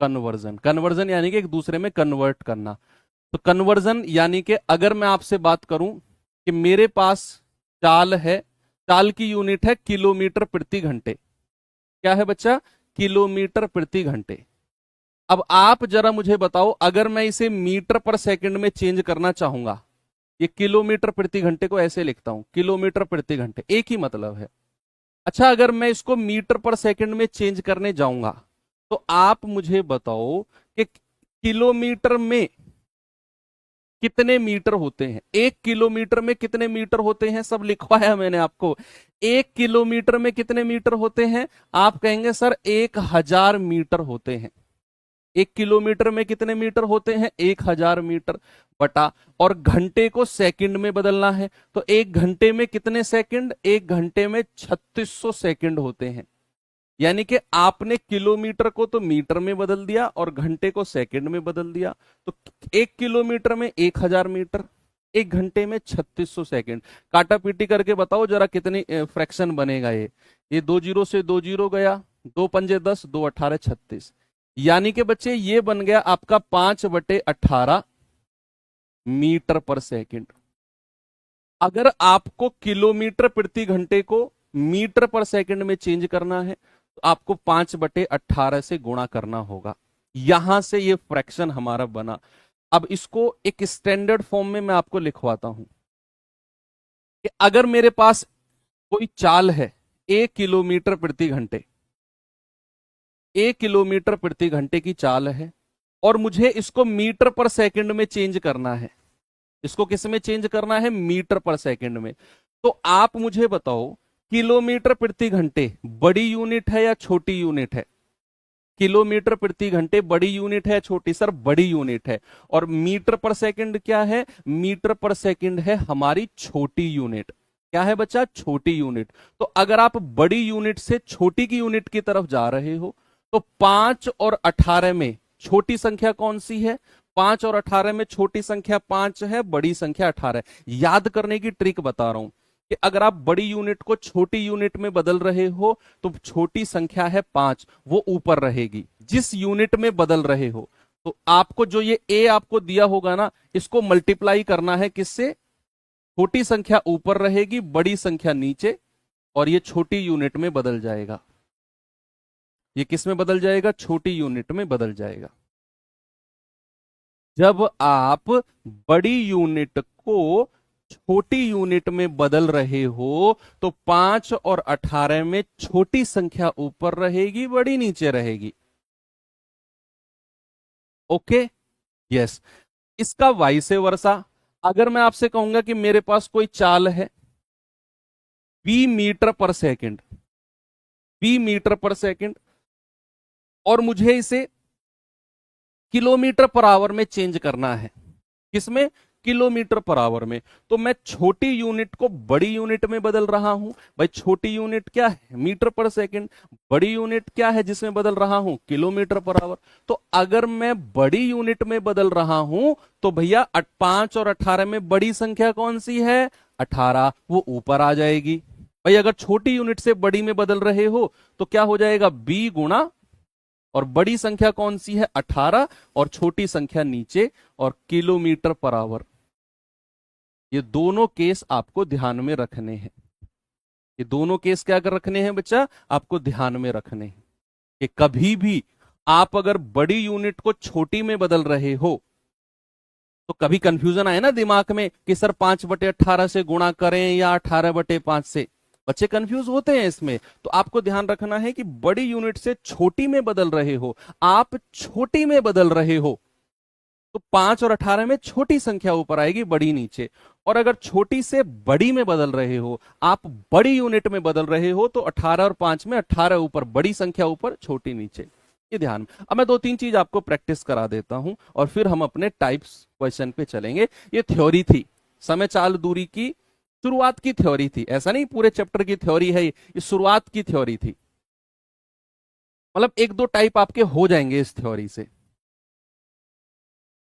कन्वर्जन, कन्वर्जन यानी कि एक दूसरे में कन्वर्ट करना। तो कन्वर्जन यानी कि अगर मैं आपसे बात करूं कि मेरे पास चाल है, चाल की यूनिट है किलोमीटर प्रति घंटे। क्या है बच्चा, किलोमीटर प्रति घंटे। अब आप जरा मुझे बताओ, अगर मैं इसे मीटर पर सेकंड में चेंज करना चाहूंगा, ये किलोमीटर प्रति घंटे को ऐसे लिखता हूं, किलोमीटर प्रति घंटे, एक ही मतलब है। अच्छा, अगर मैं इसको मीटर पर सेकंड में चेंज करने जाऊंगा तो आप मुझे बताओ कि किलोमीटर में कितने मीटर होते हैं, 1 किलोमीटर में कितने मीटर होते हैं, सब लिखवाया मैंने आपको। 1 किलोमीटर में कितने मीटर होते हैं, आप कहेंगे सर 1000 मीटर होते हैं। 1 किलोमीटर में कितने मीटर होते हैं, 1000 मीटर, बटा, और घंटे को सेकंड में बदलना है, तो 1 घंटे में कितने सेकंड, 1 घंटे में 3600 सेकंड होते हैं। यानी कि आपने किलोमीटर को तो मीटर में बदल दिया और घंटे को सेकंड में बदल दिया। तो 1 किलोमीटर में 1000 मीटर, 1 घंटे में 3600 सेकंड। काटा पीटी करके बताओ जरा कितनी फ्रैक्शन बनेगा ये 2 जीरो से 2 जीरो गया, 2 पंजे 10, 2 18 36। यानी कि बच्चे ये बन गया आपका 5/18 मीटर पर सेकंड। अगर आपको किलोमीटर प्रति घंटे को मीटर पर सेकंड में चेंज करना है तो आपको 5/18 से गुणा करना होगा। यहां से ये फ्रैक्शन हमारा बना। अब इसको एक स्टैंडर्ड फॉर्म में मैं आपको लिखवाता हूं कि अगर मेरे पास कोई चाल है 1 किलोमीटर प्रति घंटे, 1 किलोमीटर प्रति घंटे की चाल है, और मुझे इसको मीटर पर सेकंड में चेंज करना है। इसको किस में चेंज करना है, मीटर पर सेकंड में। तो आप मुझे बताओ, किलोमीटर प्रति घंटे बड़ी यूनिट है या छोटी यूनिट है? किलोमीटर प्रति घंटे बड़ी यूनिट है, छोटी? सर बड़ी यूनिट है। और मीटर पर सेकंड क्या है, मीटर पर सेकंड है हमारी छोटी यूनिट। क्या है बच्चा, छोटी यूनिट। तो अगर आप बड़ी यूनिट से छोटी की यूनिट की तरफ जा रहे हो तो 5 और 18 में छोटी संख्या कौन सी है? 5 और 18 में छोटी संख्या 5 है, बड़ी संख्या 18 है। याद करने की ट्रिक बता रहा हूं कि अगर आप बड़ी यूनिट को छोटी यूनिट में बदल रहे हो तो छोटी संख्या है 5, वो ऊपर रहेगी जिस यूनिट में बदल रहे हो। तो आपको जो ये ए आपको दिया होगा ना, इसको मल्टीप्लाई करना है किससे? छोटी संख्या ऊपर रहेगी, बड़ी संख्या नीचे, और ये छोटी यूनिट में बदल जाएगा। ये किस में बदल जाएगा? छोटी यूनिट में बदल जाएगा। जब आप बड़ी यूनिट को छोटी यूनिट में बदल रहे हो तो 5 और 18 में छोटी संख्या ऊपर रहेगी, बड़ी नीचे रहेगी। Okay, yes. इसका वाइसे वर्सा, अगर मैं आपसे कहूंगा कि मेरे पास कोई चाल है बी मीटर पर सेकंड, बी मीटर पर सेकंड, और मुझे इसे किलोमीटर पर आवर में चेंज करना है। किसमें? किलोमीटर पर आवर में। तो मैं छोटी यूनिट को बड़ी यूनिट में बदल रहा हूं। भाई छोटी यूनिट क्या है? मीटर पर सेकंड। बड़ी यूनिट क्या है जिसमें बदल रहा हूं? Kilometre per hour. तो अगर मैं बड़ी यूनिट में बदल रहा हूं तो भैया 5 और 18 में बड़ी संख्या कौन सी है? 18। वो ऊपर आ जाएगी। भाई अगर छोटी यूनिट से बड़ी में बदल रहे हो तो क्या हो जाएगा? b गुणा, और बड़ी संख्या कौन सी है? 18, और छोटी संख्या नीचे, और किलोमीटर पर आवर। ये दोनों केस आपको ध्यान में रखने हैं। ये दोनों केस क्या कर रखने हैं बच्चा? आपको ध्यान में रखने हैं कि कभी भी आप अगर बड़ी यूनिट को छोटी में बदल रहे हो तो कभी कंफ्यूजन आए ना दिमाग में कि सर 5/18 से गुणा करें या 18/5 से। बच्चे कंफ्यूज होते हैं इसमें। तो आपको ध्यान रखना है कि बड़ी यूनिट से छोटी में बदल रहे हो, आप छोटी में बदल रहे हो तो 5 और 18 में छोटी संख्या ऊपर आएगी, बड़ी नीचे। और अगर छोटी से बड़ी में बदल रहे हो, आप बड़ी यूनिट में बदल रहे हो तो 18 और 5 में 18 ऊपर, बड़ी संख्या ऊपर, छोटी नीचे। ये ध्यान में। अब मैं 2-3 चीज आपको प्रैक्टिस करा देता हूं और फिर हम अपने टाइप्स क्वेश्चन पे चलेंगे। ये थ्योरी थी, समय चाल दूरी की शुरुआत की थ्योरी थी। ऐसा नहीं पूरे चैप्टर की थ्योरी है, ये शुरुआत की थ्योरी थी। मतलब 1-2 टाइप आपके हो जाएंगे इस थ्योरी से।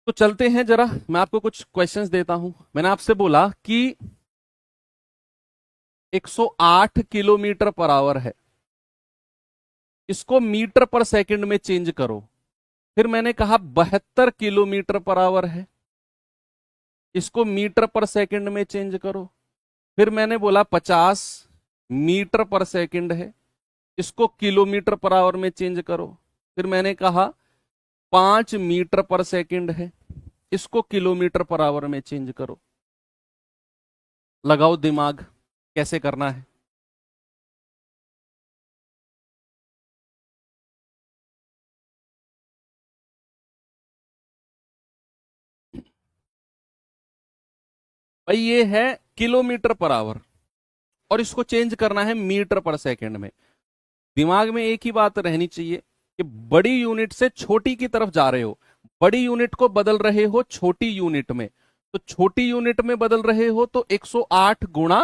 तो चलते हैं जरा, मैं आपको कुछ क्वेश्चंस देता हूं। मैंने आपसे बोला कि 108 किलोमीटर पर आवर है, इसको मीटर पर सेकंड में चेंज करो। फिर मैंने कहा 72 किलोमीटर पर आवर है, इसको मीटर पर सेकंड में चेंज करो। फिर मैंने बोला 50 मीटर पर सेकंड है, इसको किलोमीटर पर आवर में चेंज करो। फिर मैंने कहा 5 मीटर पर सेकंड है, इसको किलोमीटर पर आवर में चेंज करो। लगाओ दिमाग, कैसे करना है। भाई ये है किलोमीटर पर आवर और इसको चेंज करना है मीटर पर सेकंड में। दिमाग में एक ही बात रहनी चाहिए कि बड़ी यूनिट से छोटी की तरफ जा रहे हो, बड़ी यूनिट को बदल रहे हो छोटी यूनिट में। तो छोटी यूनिट में बदल रहे हो तो 108 गुणा,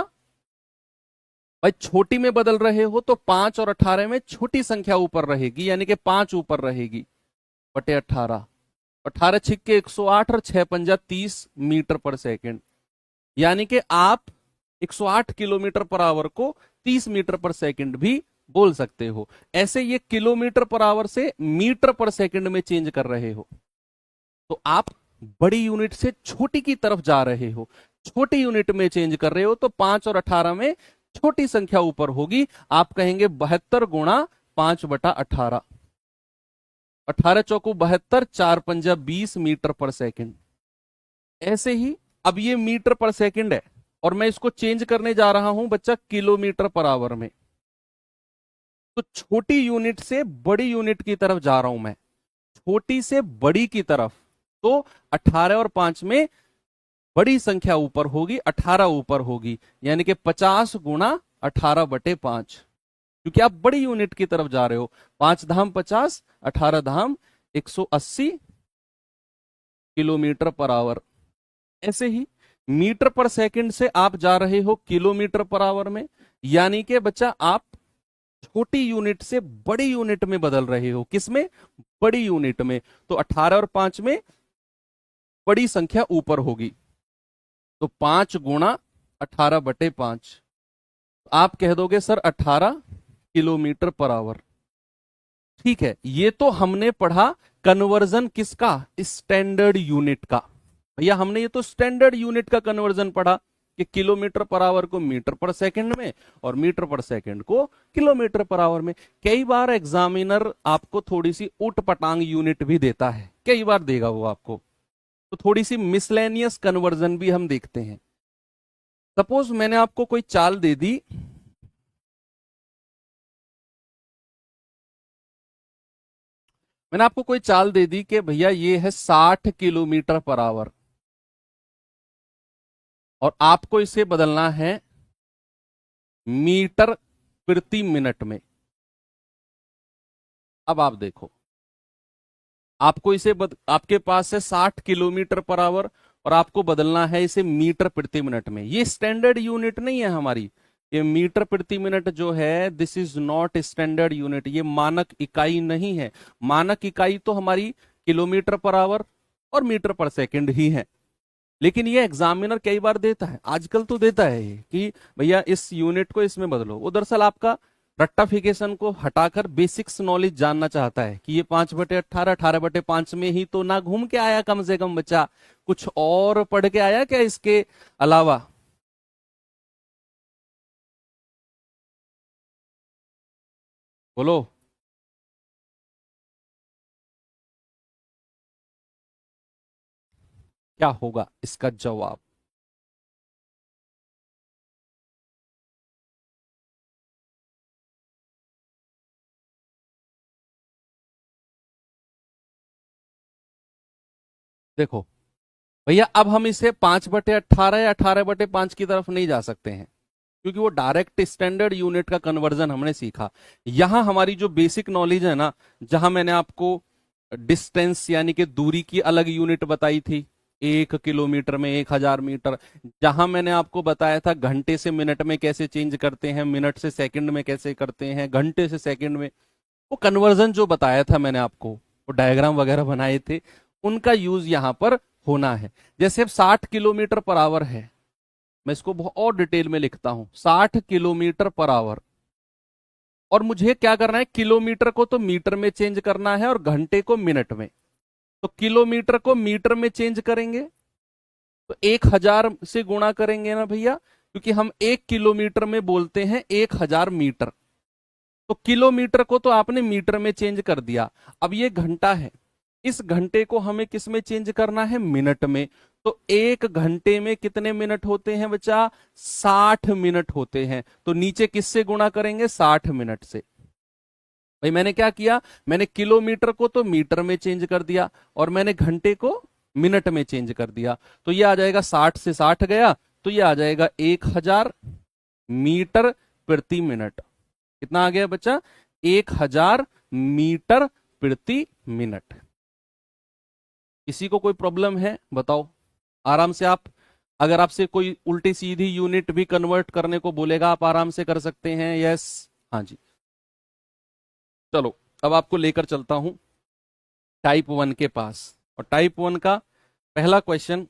भाई छोटी में बदल रहे हो तो 5 और 18 में छोटी संख्या ऊपर रहेगी, यानी कि 5 ऊपर रहेगी, बटे 18। 18 छिक्के 108 और 6 पंजा 30 मीटर पर सेकंड। यानी कि आप 108 किलोमीटर पर आवर को 30 मीटर पर सेकंड भी बोल सकते हो। ऐसे ये किलोमीटर पर आवर से मीटर पर सेकंड में चेंज कर रहे हो तो आप बड़ी यूनिट से छोटी की तरफ जा रहे हो, छोटी यूनिट में चेंज कर रहे हो तो 5 और 18 में छोटी संख्या ऊपर होगी। आप कहेंगे 72 गुणा 5/18। 18 चौको 72, 4 पंजा 20 मीटर पर सेकंड। ऐसे ही अब ये मीटर पर सेकंड है और मैं इसको चेंज करने जा रहा हूं बच्चा किलोमीटर पर आवर में। तो छोटी यूनिट से बड़ी यूनिट की तरफ जा रहा हूं मैं, छोटी से बड़ी की तरफ। तो 18 और 5 में बड़ी संख्या ऊपर होगी, 18 ऊपर होगी, यानी कि 50 गुणा 18/5, क्योंकि आप बड़ी यूनिट की तरफ जा रहे हो। 5 धाम 50, 18 धाम 180 किलोमीटर पर आवर। ऐसे ही मीटर पर सेकंड से आप जा रहे हो किलोमीटर पर आवर में, यानी कि बच्चा आप छोटी यूनिट से बड़ी यूनिट में बदल रहे हो। किसमें? बड़ी यूनिट में। तो 18 और 5 में बड़ी संख्या ऊपर होगी, तो 5 गुणा 18/5। आप कह दोगे सर 18 किलोमीटर पर आवर। ठीक है, ये तो हमने पढ़ा कन्वर्जन किसका? स्टैंडर्ड यूनिट का। भैया हमने ये तो स्टैंडर्ड यूनिट का कन्वर्जन पढ़ा कि किलोमीटर पर आवर को मीटर पर सेकंड में और मीटर पर सेकंड को किलोमीटर पर आवर में। कई बार एग्जामिनर आपको थोड़ी सी ऊट पटांग यूनिट भी देता है, कई बार देगा वो आपको। तो थोड़ी सी मिसलेनियस कन्वर्जन भी हम देखते हैं। सपोज मैंने आपको कोई चाल दे दी, मैंने आपको कोई चाल दे दी कि भैया ये है 60 किलोमीटर पर आवर और आपको इसे बदलना है मीटर प्रति मिनट में। अब आप देखो आपको इसे आपके पास है 60 किलोमीटर पर आवर और आपको बदलना है इसे मीटर प्रति मिनट में। ये स्टैंडर्ड यूनिट नहीं है हमारी, ये मीटर प्रति मिनट जो है this is not standard unit, ये मानक इकाई नहीं है। मानक इकाई तो हमारी किलोमीटर पर आवर और मीटर पर सेकंड ही है। लेकिन ये एग्जामिनर कई बार देता है, आजकल तो देता है ये कि भैया इस यूनिट को इसमें बदलो। वो दरअसल आपका रट्टाफिकेशन को हटाकर बेसिक्स नॉलेज जानना चाहता है कि ये 5/18, 18/5 में ही तो ना घूम के आया कम से कम बच्चा, कुछ और पढ़ के आया क्या इसके अलावा? बोलो। क्या होगा इसका जवाब? देखो भैया, अब हम इसे 5/18 या 18/5 की तरफ नहीं जा सकते हैं, क्योंकि वो डायरेक्ट स्टैंडर्ड यूनिट का कन्वर्जन हमने सीखा। यहां हमारी जो बेसिक नॉलेज है ना, जहां मैंने आपको डिस्टेंस यानी कि दूरी की अलग यूनिट बताई थी, 1 किलोमीटर में 1000 मीटर, जहां मैंने आपको बताया था घंटे से मिनट में कैसे चेंज करते हैं, मिनट से सेकंड में कैसे करते हैं, घंटे से सेकंड में, वो कन्वर्जन जो बताया था मैंने आपको, वो डायग्राम वगैरह बनाए थे, उनका यूज यहां पर होना है। जैसे अब 60 किलोमीटर पर आवर है, मैं इसको बहुत और डिटेल में लिखता हूं, 60 किलोमीटर पर आवर, और मुझे क्या करना है, किलोमीटर को तो मीटर में चेंज करना है और घंटे को मिनट में। तो किलोमीटर को मीटर में चेंज करेंगे तो 1000 से गुणा करेंगे ना भैया, क्योंकि हम 1 किलोमीटर में बोलते हैं 1000 मीटर। तो किलोमीटर को तो आपने मीटर में चेंज कर दिया। अब ये घंटा है, इस घंटे को हमें किस में चेंज करना है, मिनट में। तो 1 घंटे में कितने मिनट होते हैं बच्चा, 60 मिनट होते हैं। तो नीचे किससे गुणा करेंगे, 60 मिनट से। भाई मैंने क्या किया, मैंने किलोमीटर को तो मीटर में चेंज कर दिया और मैंने घंटे को मिनट में चेंज कर दिया। तो ये आ जाएगा 60 से 60 गया, तो ये आ जाएगा 1000 मीटर प्रति मिनट। कितना आ गया बच्चा, 1000 मीटर प्रति मिनट। किसी को कोई प्रॉब्लम है बताओ, आराम से आप, अगर आपसे कोई उल्टी सीधी यूनिट भी कन्वर्ट करने को बोलेगा आप आराम से कर सकते हैं। यस, हाँ जी। चलो अब आपको लेकर चलता हूं टाइप 1 के पास, और टाइप 1 का पहला क्वेश्चन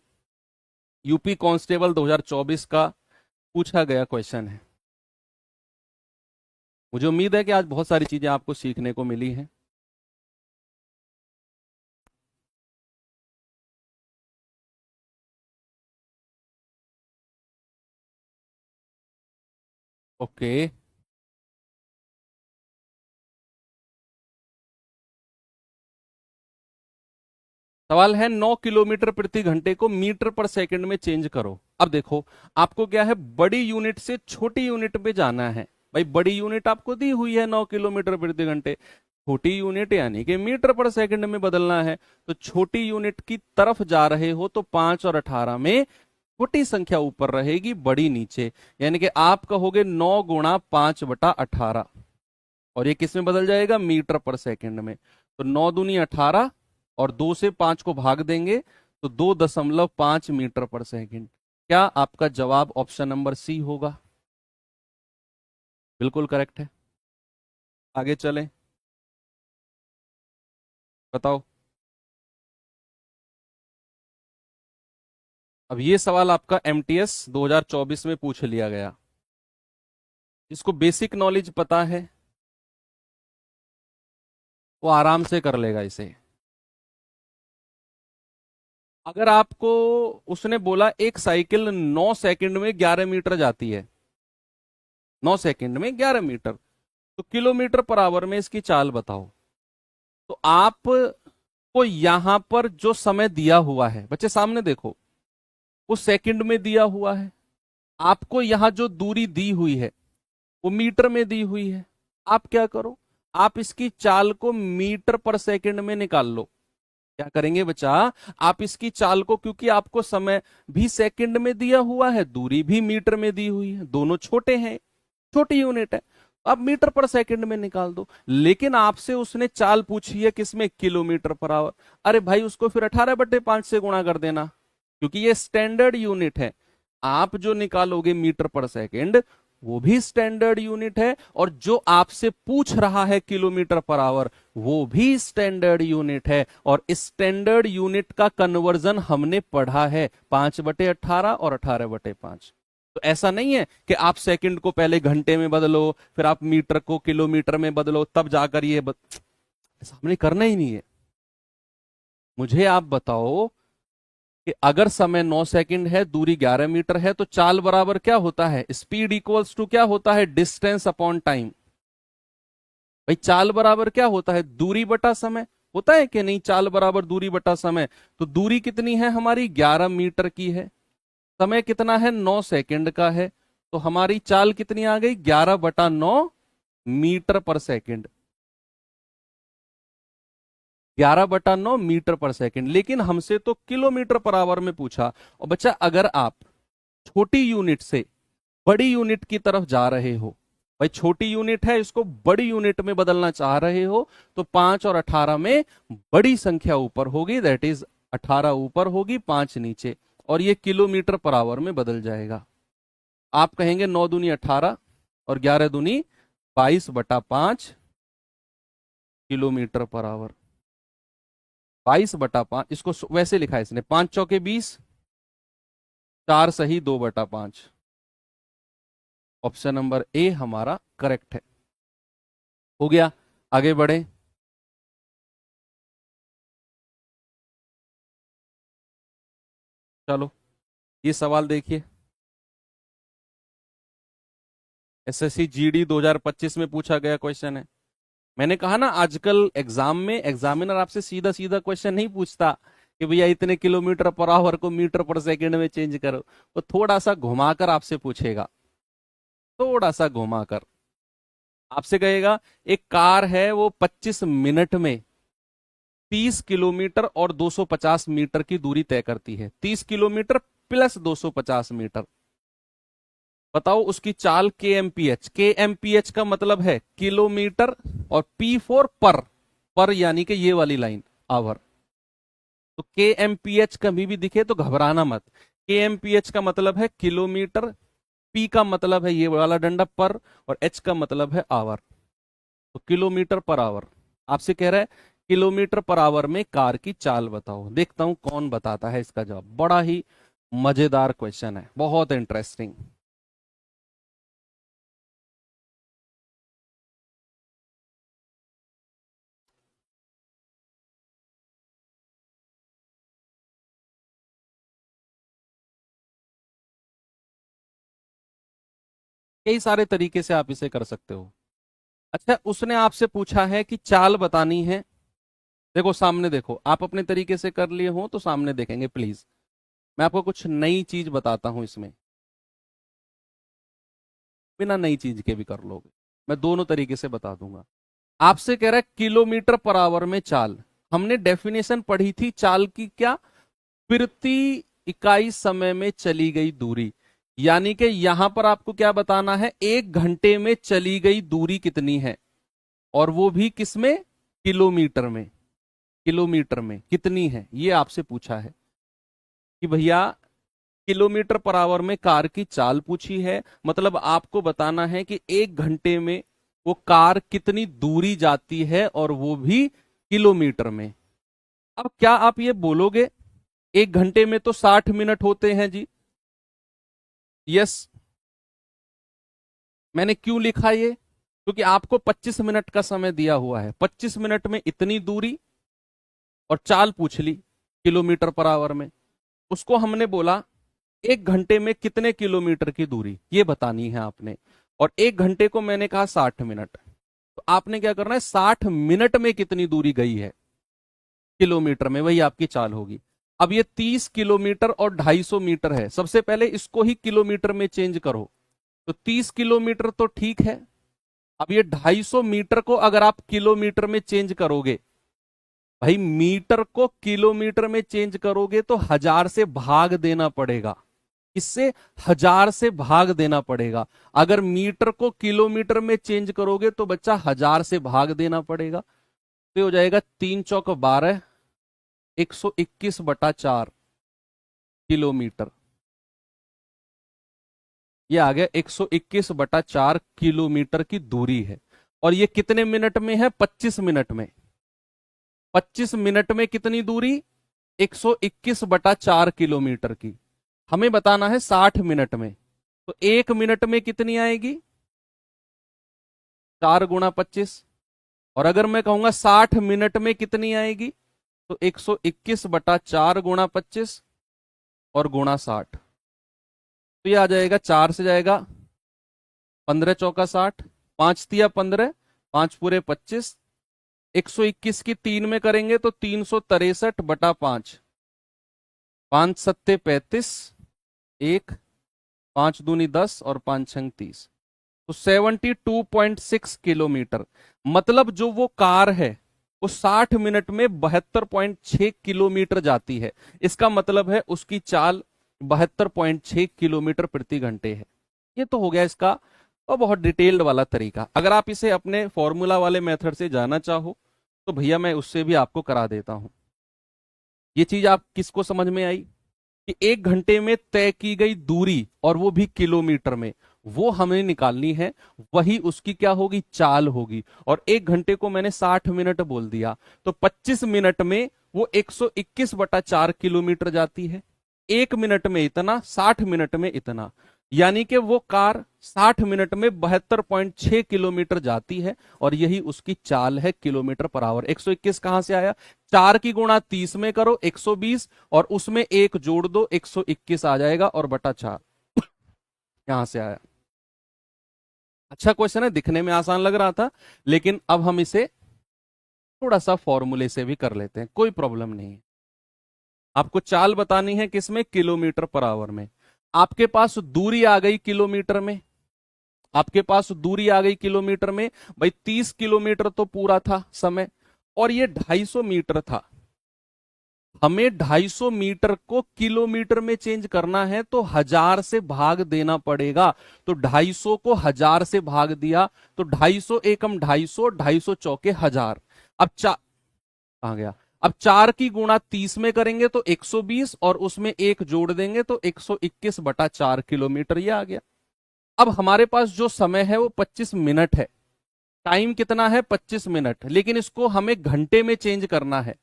यूपी कांस्टेबल 2024 का पूछा गया क्वेश्चन है। मुझे उम्मीद है कि आज बहुत सारी चीजें आपको सीखने को मिली हैं। ओके, सवाल है 9 किलोमीटर प्रति घंटे को मीटर पर सेकंड में चेंज करो। अब देखो, आपको क्या है, बड़ी यूनिट से छोटी यूनिट पे जाना है। भाई बड़ी यूनिट आपको दी हुई है 9 किलोमीटर प्रति घंटे, छोटी यूनिट यानी कि मीटर पर सेकंड में बदलना है। तो छोटी यूनिट की तरफ जा रहे हो तो 5 और 18 में छोटी संख्या ऊपर रहेगी, बड़ी नीचे, यानी कि आप कहोगे 9 × 5/18, और ये किस में बदल जाएगा, मीटर पर सेकंड में। तो 9 दूनी 18 और 2 से 5 को भाग देंगे तो 2.5 मीटर पर सेकंड। क्या आपका जवाब ऑप्शन नंबर सी होगा? बिल्कुल करेक्ट है। आगे चलें, बताओ। अब ये सवाल आपका एमटीएस 2024 में पूछ लिया गया। जिसको बेसिक नॉलेज पता है वो आराम से कर लेगा इसे। अगर आपको उसने बोला एक साइकिल 9 सेकंड में 11 मीटर जाती है, 9 सेकंड में 11 मीटर, तो किलोमीटर पर आवर में इसकी चाल बताओ। तो आप को यहां पर जो समय दिया हुआ है बच्चे सामने देखो, वो सेकंड में दिया हुआ है। आपको यहां जो दूरी दी हुई है वो मीटर में दी हुई है। आप क्या करो, आप इसकी चाल को मीटर पर सेकंड में निकाल लो। क्या करेंगे बच्चा, आप इसकी चाल को, क्योंकि आपको समय भी सेकंड में दिया हुआ है, दूरी भी मीटर में दी हुई है, दोनों छोटे हैं, छोटी यूनिट है, अब मीटर पर सेकंड में निकाल दो। लेकिन आपसे उसने चाल पूछी है किसमें, किलोमीटर पर आवर। अरे भाई उसको फिर 18/5 से गुणा कर देना, क्योंकि ये स्टैंडर्ड यूनिट है। आप जो निकालोगे मीटर पर सेकंड वो भी स्टैंडर्ड यूनिट है, और जो आपसे पूछ रहा है किलोमीटर पर आवर वो भी स्टैंडर्ड यूनिट है। और स्टैंडर्ड यूनिट का कन्वर्जन हमने पढ़ा है 5/18 और 18/5। तो ऐसा नहीं है कि आप सेकंड को पहले घंटे में बदलो, फिर आप मीटर को किलोमीटर में बदलो, तब जाकर ऐसा हमने करना ही नहीं है। मुझे आप बताओ कि अगर समय 9 सेकंड है, दूरी 11 मीटर है, तो चाल बराबर क्या होता है, स्पीड इक्वल्स टू क्या होता है, डिस्टेंस अपॉन टाइम। भाई चाल बराबर क्या होता है, दूरी बटा समय। होता है कि नहीं, चाल बराबर दूरी बटा समय। तो दूरी कितनी है हमारी, 11 मीटर की है। समय कितना है, 9 सेकंड का है। तो हमारी चाल कितनी आ गई, 11/9 मीटर पर सेकंड। 11/9 मीटर पर सेकंड। लेकिन हमसे तो किलोमीटर पर आवर में पूछा। और बच्चा अगर आप छोटी यूनिट से बड़ी यूनिट की तरफ जा रहे हो, भाई छोटी यूनिट है इसको बड़ी यूनिट में बदलना चाह रहे हो, तो 5 और 18 में बड़ी संख्या ऊपर होगी, दैट इज 18 ऊपर होगी 5 नीचे, और ये किलोमीटर पर आवर में बदल जाएगा। आप कहेंगे 9 दूनी 18 और 11 दूनी 22/5 किलोमीटर पर आवर। 22/5 इसको वैसे लिखा है इसने, 5 चौके 20, 4 सही 2/5। ऑप्शन नंबर ए हमारा करेक्ट है। हो गया, आगे बढ़े। चलो ये सवाल देखिए, एसएससी जीडी 2025 में पूछा गया क्वेश्चन है। मैंने कहा ना आजकल एग्जाम में एग्जामिनर आपसे सीधा सीधा क्वेश्चन नहीं पूछता कि भैया इतने किलोमीटर पर आवर को मीटर पर सेकंड में चेंज करो। वो थोड़ा सा घुमाकर आपसे पूछेगा, थोड़ा सा घुमाकर आपसे कहेगा एक कार है वो 25 मिनट में 30 किलोमीटर और 250 मीटर की दूरी तय करती है। 30 किलोमीटर प्लस 250 मीटर। बताओ उसकी चाल के एमपीएच। के एमपीएच का मतलब है किलोमीटर, और पी फोर पर यानी कि ये वाली लाइन आवर। तो के एमपीएच कभी भी दिखे तो घबराना मत। के एमपीएच का मतलब है किलोमीटर, पी का मतलब है ये वाला डंडा पर, और एच का मतलब है आवर। तो किलोमीटर पर आवर आपसे कह रहा है, किलोमीटर पर आवर में कार की चाल बताओ। देखता हूं कौन बताता है इसका जवाब। बड़ा ही मजेदार क्वेश्चन है, बहुत इंटरेस्टिंग। कई सारे तरीके से आप इसे कर सकते हो। अच्छा उसने आपसे पूछा है कि चाल बतानी है। देखो सामने देखो, आप अपने तरीके से कर लिए हो तो सामने देखेंगे प्लीज। मैं आपको कुछ नई चीज बताता हूं इसमें, बिना नई चीज के भी कर लोगे। मैं दोनों तरीके से बता दूंगा। आपसे कह रहा है किलोमीटर पर आवर में चाल। हमने डेफिनेशन पढ़ी थी चाल की, क्या, प्रति इकाई समय में चली गई दूरी। यानी कि यहां पर आपको क्या बताना है, 1 घंटे में चली गई दूरी कितनी है, और वो भी किसमें, किलोमीटर में। किलोमीटर में कितनी है ये आपसे पूछा है कि भैया किलोमीटर पर आवर में कार की चाल पूछी है। मतलब आपको बताना है कि 1 घंटे में वो कार कितनी दूरी जाती है, और वो भी किलोमीटर में। अब क्या आप ये बोलोगे 1 घंटे में तो 60 मिनट होते हैं जी। यस, मैंने क्यों लिखा ये, क्योंकि आपको 25 मिनट का समय दिया हुआ है। 25 मिनट में इतनी दूरी, और चाल पूछ ली किलोमीटर पर आवर में। उसको हमने बोला 1 घंटे में कितने किलोमीटर की दूरी ये बतानी है आपने, और 1 घंटे को मैंने कहा 60 मिनट। तो आपने क्या करना है, 60 मिनट में कितनी दूरी गई है किलोमीटर में, वही आपकी चाल होगी। अब ये 30 किलोमीटर और 250 मीटर है, सबसे पहले इसको ही किलोमीटर में चेंज करो। तो 30 किलोमीटर तो ठीक है। अब ये 250 मीटर को अगर आप किलोमीटर में चेंज करोगे, भाई मीटर को किलोमीटर में चेंज करोगे तो 1000 से भाग देना पड़ेगा। इससे 1000 से भाग देना पड़ेगा। अगर मीटर को किलोमीटर में चेंज करोगे तो बच्चा 1000 से भाग देना पड़ेगा। तो हो जाएगा 3 × 4 = 12, 121/4 किलोमीटर। ये आ गया 121/4 किलोमीटर की दूरी है। और ये कितने मिनट में है? 25 मिनट में। 25 मिनट में कितनी दूरी? 121/4 किलोमीटर की। हमें बताना है 60 मिनट में। तो 1 मिनट में कितनी आएगी? 4 × 25। और अगर मैं कहूंगा 60 मिनट में कितनी आएगी, तो 121/4 × 25 और गुणा 60। तो ये आ जाएगा, 4 से जाएगा 15 चौका 60, 5 तिया 15, 5 पूरे 25, 121 की 3 में करेंगे तो 363/5, 5 सत्ते 35, 1, 5 दूनी 10 और 5 छंग 30। तो 72.6 किलोमीटर। मतलब जो वो कार है वो 60 मिनट में 72.6 किलोमीटर जाती है। इसका मतलब है उसकी चाल 72.6 किलोमीटर प्रति घंटे है। ये तो हो गया इसका और बहुत डिटेल्ड वाला तरीका। अगर आप इसे अपने फॉर्मूला वाले मेथड से जाना चाहो तो भैया मैं उससे भी आपको करा देता हूं। ये चीज आप किसको समझ में आई कि 1 घंटे में तय की गई दूरी, और वो भी किलोमीटर में, वो हमें निकालनी है। वही उसकी क्या होगी? चाल होगी। और 1 घंटे को मैंने 60 मिनट बोल दिया, तो 25 मिनट में वो 121/4 किलोमीटर जाती है। 1 मिनट में इतना, 60 मिनट में इतना। यानी कि वो कार 60 मिनट में 72.6 किलोमीटर जाती है, और यही उसकी चाल है किलोमीटर पर आवर। 121 कहां से आया? 4 की गुणा 30 में करो 120, और उसमें 1 जोड़ दो 121 आ जाएगा, और बटा 4 यहां से आया। अच्छा क्वेश्चन है, दिखने में आसान लग रहा था, लेकिन अब हम इसे थोड़ा सा फॉर्मूले से भी कर लेते हैं, कोई प्रॉब्लम नहीं है। आपको चाल बतानी है किसमें? किलोमीटर पर आवर में। आपके पास दूरी आ गई किलोमीटर में। आपके पास दूरी आ गई किलोमीटर में। भाई 30 किलोमीटर तो पूरा था समय, और ये 250 मीटर था। हमें 250 मीटर को किलोमीटर में चेंज करना है, तो 1000 से भाग देना पड़ेगा। तो 250 को 1000 से भाग दिया, तो 250 एकम 250, 250 चौके 1000। अब कहां गया? अब 4 की गुणा 30 में करेंगे तो 120, और उसमें 1 जोड़ देंगे तो 121/4 किलोमीटर ये आ गया। अब हमारे पास जो समय है वो 25 मिनट है। टाइम कितना है? 25 मिनट। लेकिन इसको हमें घंटे में चेंज करना है,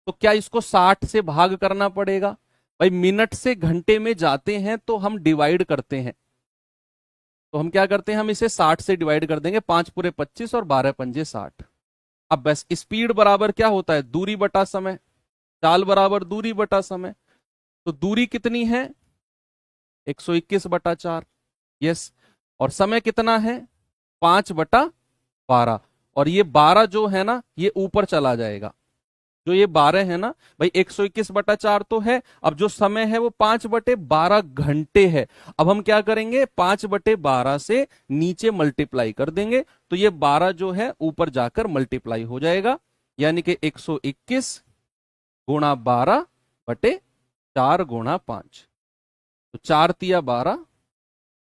तो क्या इसको 60 से भाग करना पड़ेगा? भाई मिनट से घंटे में जाते हैं तो हम डिवाइड करते हैं। तो हम क्या करते हैं? हम इसे 60 से डिवाइड कर देंगे। 5 पूरे 25 और 12 पंजे 60। अब बस स्पीड बराबर क्या होता है? दूरी बटा समय। चाल बराबर दूरी बटा समय। तो दूरी कितनी है? 121/4। यस। और समय कितना है? 5/12। और ये 12 जो है ना, ये ऊपर चला जाएगा। जो ये 12 है ना भाई, 121/4 तो है। अब जो समय है वो 5/12 घंटे है। अब हम क्या करेंगे? 5/12 से नीचे मल्टीप्लाई कर देंगे, तो ये 12 जो है ऊपर जाकर मल्टीप्लाई हो जाएगा। यानी कि 121 गुणा 12/4 गुणा 5। तो 4 तिया 12,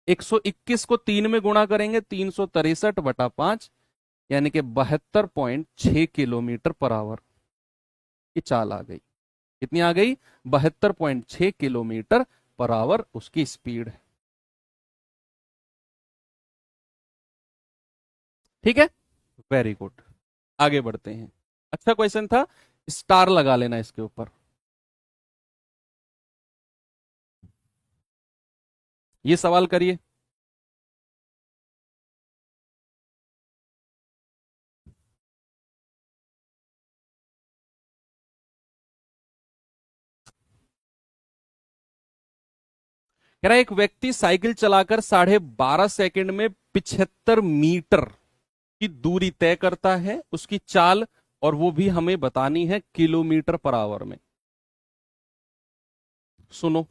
121 को 3 में गुणा करेंगे 363/5, यानी कि 72.6 किलोमीटर पर आवर की चाल आ गई। कितनी आ गई? 72.6 किलोमीटर पर आवर उसकी स्पीड है। ठीक है, वेरी गुड। आगे बढ़ते हैं। अच्छा क्वेश्चन था, स्टार लगा लेना इसके ऊपर। ये सवाल करिए। कह रहा है, एक व्यक्ति साइकिल चलाकर 12.5 सेकंड में 75 मीटर की दूरी तय करता है। उसकी चाल, और वो भी हमें बतानी है किलोमीटर पर आवर में। सुनो,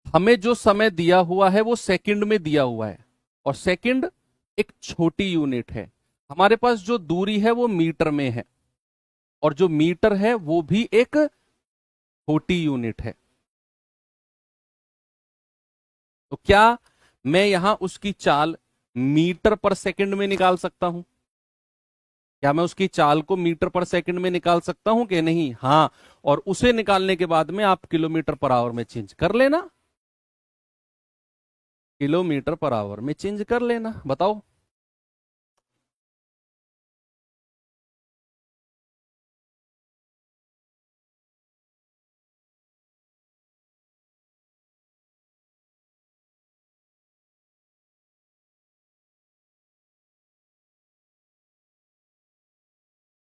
हमें जो समय दिया हुआ है वो सेकंड में दिया हुआ है, और सेकंड एक छोटी यूनिट है। हमारे पास जो दूरी है वो मीटर में है, और जो मीटर है वो भी एक छोटी यूनिट है। तो क्या मैं यहां उसकी चाल मीटर पर सेकंड में निकाल सकता हूं? क्या मैं उसकी चाल को मीटर पर सेकंड में निकाल सकता हूं कि नहीं? हाँ। और उसे निकालने के बाद में आप किलोमीटर पर आवर में चेंज कर लेना, किलोमीटर पर आवर में चेंज कर लेना। बताओ।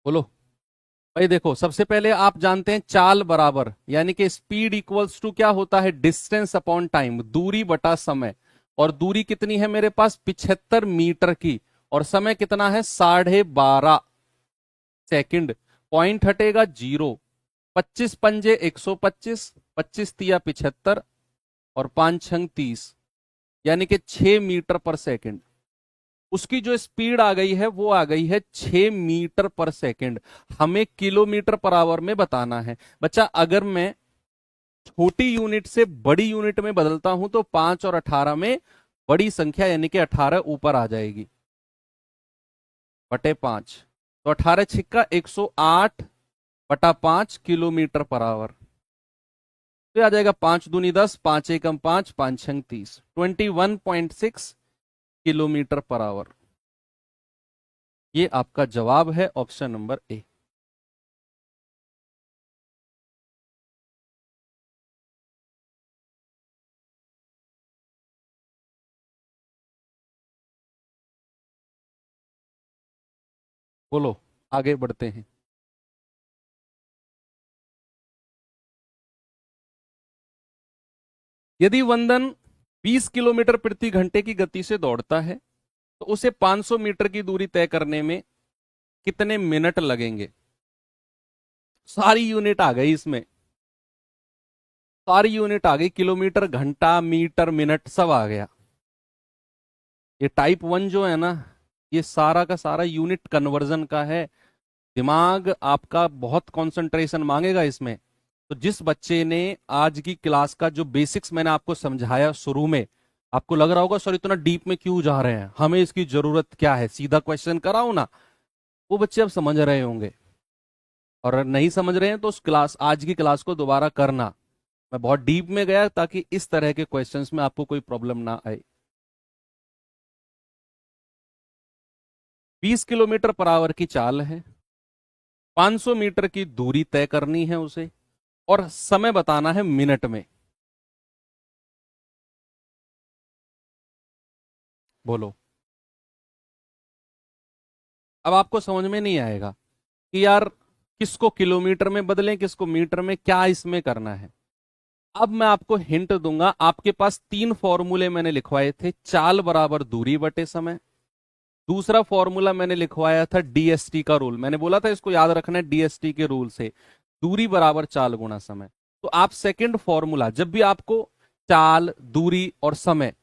बोलो भाई। देखो, सबसे पहले आप जानते हैं चाल बराबर यानी कि स्पीड इक्वल्स टू क्या होता है? डिस्टेंस अपॉन टाइम, दूरी बटा समय। और दूरी कितनी है मेरे पास? 75 मीटर की। और समय कितना है? 12.5 सेकंड। पॉइंट हटेगा 0। 25 पंजे 125, 25 तिया 75, और 5 छंग 30, यानी कि 6 मीटर पर सेकंड। उसकी जो स्पीड आ गई है वो आ गई है 6 मीटर पर सेकंड। हमें किलोमीटर पर आवर में बताना है। बच्चा, अगर मैं छोटी यूनिट से बड़ी यूनिट में बदलता हूं तो 5 और 18 में बड़ी संख्या यानी कि 18 ऊपर आ जाएगी, बटे 5। तो 18 छिक्का 108/5 किलोमीटर पर आवर। तो आ जाएगा 5 दूनी 10, 5 एकम 5, 5 छंग 30, 21.6 किलोमीटर पर आवर। ये आपका जवाब है, ऑप्शन नंबर ए। बोलो, आगे बढ़ते हैं। यदि वंदन 20 किलोमीटर प्रति घंटे की गति से दौड़ता है तो उसे 500 मीटर की दूरी तय करने में कितने मिनट लगेंगे? सारी यूनिट आ गई इसमें, सारी यूनिट आ गई। किलोमीटर, घंटा, मीटर, मिनट सब आ गया। ये टाइप 1 जो है ना, ये सारा का सारा यूनिट कन्वर्जन का है। दिमाग आपका बहुत कंसंट्रेशन मांगेगा इसमें। तो जिस बच्चे ने आज की क्लास का जो बेसिक्स मैंने आपको समझाया शुरू में, आपको लग रहा होगा सर इतना डीप में क्यों जा रहे हैं, हमें इसकी जरूरत क्या है, सीधा क्वेश्चन कराओ ना। वो बच्चे अब समझ रहे होंगे। और अगर नहीं समझ रहे हैं तो उस क्लास, आज की क्लास को दोबारा करना। मैं बहुत डीप में गया ताकि इस तरह के क्वेश्चंस में आपको कोई प्रॉब्लम ना आए। 20 किलोमीटर पर आवर की चाल है, 500 मीटर की दूरी तय करनी है उसे, और समय बताना है मिनट में। बोलो। अब आपको समझ में नहीं आएगा कि यार किसको किलोमीटर में बदलें, किसको मीटर में, क्या इसमें करना है। अब मैं आपको हिंट दूंगा। आपके पास 3 फॉर्मूले मैंने लिखवाए थे। चाल बराबर दूरी बटे समय। दूसरा फॉर्मूला मैंने लिखवाया था डीएसटी का रूल। मैंने बोला था इसको याद रखना है डीएसटी के रूल से, दूरी बराबर चाल गुणा समय। तो आप सेकंड फॉर्मूला, जब भी आपको चाल, दूरी और समय,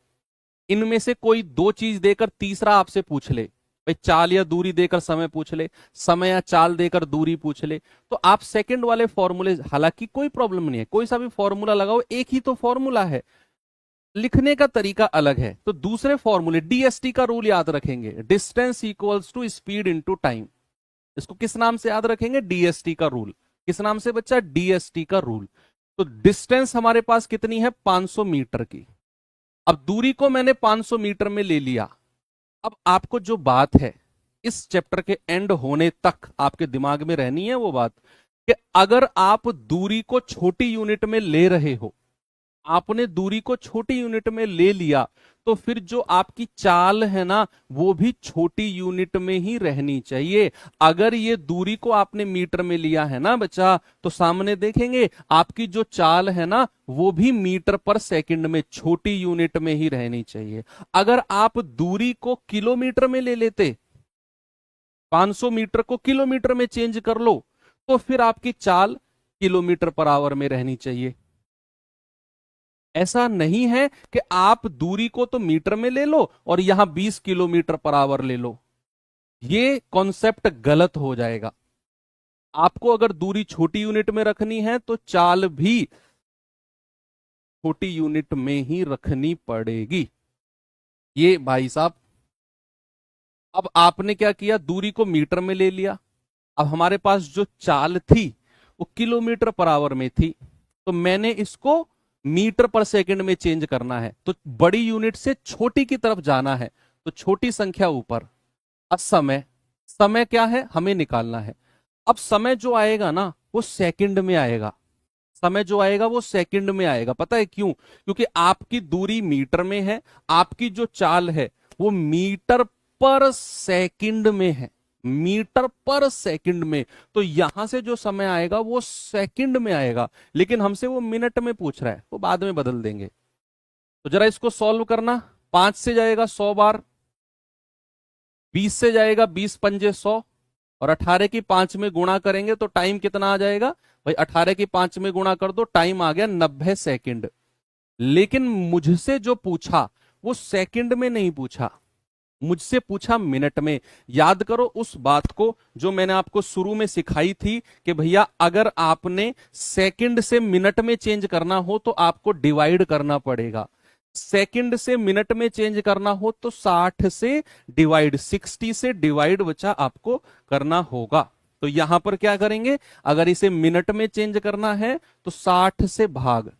इनमें से कोई दो चीज देकर तीसरा आपसे पूछ ले, भाई चाल या दूरी देकर समय पूछ ले, समय या चाल देकर दूरी पूछ ले, तो आप सेकंड वाले फॉर्मूले, हालांकि कोई प्रॉब्लम नहीं है, कोई सा भी फॉर्मूला लगाओ, एक ही तो फॉर्मूला है, लिखने का तरीका अलग है। तो दूसरे फॉर्मूले डीएसटी का रूल याद रखेंगे, distance equals to speed into time. इसको किस नाम से याद रखेंगे? डीएसटी का रूल। किस नाम से बच्चा? डीएसटी का रूल। तो डिस्टेंस हमारे पास कितनी है? 500 मीटर की। अब दूरी को मैंने 500 मीटर में ले लिया। अब आपको जो बात है इस चैप्टर के एंड होने तक आपके दिमाग में रहनी है वो बात, कि अगर आप दूरी को छोटी यूनिट में ले रहे हो, आपने दूरी को छोटी यूनिट में ले लिया, तो फिर जो आपकी चाल है ना वो भी छोटी यूनिट में ही रहनी चाहिए। अगर ये दूरी को आपने मीटर में लिया है ना बच्चा, तो सामने देखेंगे आपकी जो चाल है ना वो भी मीटर पर सेकंड में, छोटी यूनिट में ही रहनी चाहिए। अगर आप दूरी को किलोमीटर में ले लेते, 500 मीटर को किलोमीटर में चेंज कर लो, तो फिर आपकी चाल किलोमीटर पर आवर में रहनी चाहिए। ऐसा नहीं है कि आप दूरी को तो मीटर में ले लो और यहां 20 किलोमीटर पर आवर ले लो, ये कॉन्सेप्ट गलत हो जाएगा। आपको अगर दूरी छोटी यूनिट में रखनी है तो चाल भी छोटी यूनिट में ही रखनी पड़ेगी। ये भाई साहब, अब आपने क्या किया, दूरी को मीटर में ले लिया। अब हमारे पास जो चाल थी वो किलोमीटर पर आवर में थी, तो मैंने इसको मीटर पर सेकंड में चेंज करना है। तो बड़ी यूनिट से छोटी की तरफ जाना है, तो छोटी संख्या ऊपर। अब समय, समय क्या है हमें निकालना है। अब समय जो आएगा ना वो सेकंड में आएगा। समय जो आएगा वो सेकंड में आएगा। पता है क्यों? क्योंकि आपकी दूरी मीटर में है, आपकी जो चाल है वो मीटर पर सेकंड में है, मीटर पर सेकंड में। तो यहां से जो समय आएगा वो सेकंड में आएगा, लेकिन हमसे वो मिनट में पूछ रहा है, वो बाद में बदल देंगे। तो जरा इसको सॉल्व करना। 5 से जाएगा 100 बार, 20 से जाएगा 20 पंजे 100, और 18 की 5 में गुणा करेंगे तो टाइम कितना आ जाएगा भाई? 18 की 5 में गुणा कर दो, टाइम आ गया 90 सेकंड। लेकिन मुझसे जो पूछा वो सेकंड में नहीं पूछा, मुझसे पूछा मिनट में। याद करो उस बात को जो मैंने आपको शुरू में सिखाई थी कि भैया अगर आपने सेकंड से मिनट में चेंज करना हो तो आपको डिवाइड करना पड़ेगा। सेकंड से मिनट में चेंज करना हो तो 60 से डिवाइड, 60 से डिवाइड बच्चा आपको करना होगा। तो यहां पर क्या करेंगे, अगर इसे मिनट में चेंज करना है तो 60 से भाग।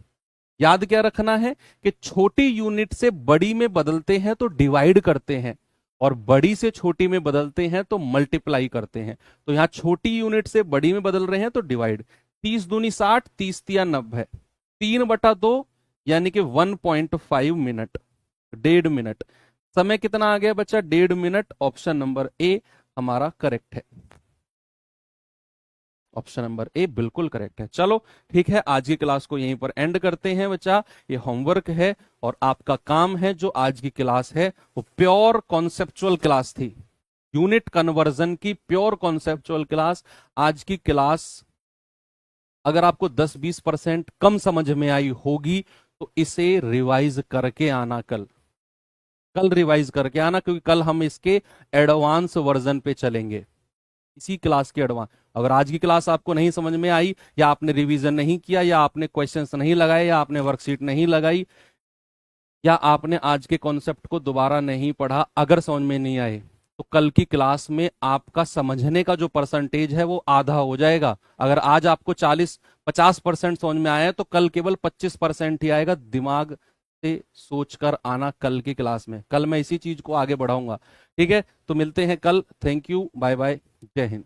याद क्या रखना है कि छोटी यूनिट से बड़ी में बदलते हैं तो डिवाइड करते हैं, और बड़ी से छोटी में बदलते हैं तो मल्टीप्लाई करते हैं। तो यहां छोटी यूनिट से बड़ी में बदल रहे हैं तो डिवाइड। 30 दूनी 60, 30 तिया 90, 3/2 यानी कि 1.5 मिनट, 1.5 मिनट। समय कितना आ गया बच्चा? 1.5 मिनट। ऑप्शन नंबर ए हमारा करेक्ट है। ऑप्शन नंबर ए बिल्कुल करेक्ट है। चलो ठीक है, आज की क्लास को यहीं पर एंड करते हैं बच्चा। ये होमवर्क है और आपका काम है। जो आज की क्लास है वो प्योर कॉन्सेप्चुअल क्लास थी, यूनिट कन्वर्जन की प्योर कॉन्सेप्चुअल क्लास। आज की क्लास अगर आपको 10-20% कम समझ में आई होगी तो इसे रिवाइज करके आना, कल रिवाइज करके आना, क्योंकि कल हम इसके एडवांस वर्जन पे चलेंगे, इसी क्लास के एडवांस। अगर आज की क्लास आपको नहीं समझ में आई, या आपने रिवीजन नहीं किया, या आपने क्वेश्चंस नहीं लगाए, या आपने वर्कशीट नहीं लगाई, या आपने आज के कॉन्सेप्ट को दोबारा नहीं पढ़ा, अगर समझ में नहीं आए, तो कल की क्लास में आपका समझने का जो परसेंटेज है वो आधा हो जाएगा। अगर आज आपको 40-50% समझ में आया है तो कल केवल 25% ही आएगा। दिमाग से सोचकर आना कल की क्लास में, कल मैं इसी चीज को आगे बढ़ाऊंगा। ठीक है, तो मिलते हैं कल। थैंक यू, बाय बाय, जय हिंद।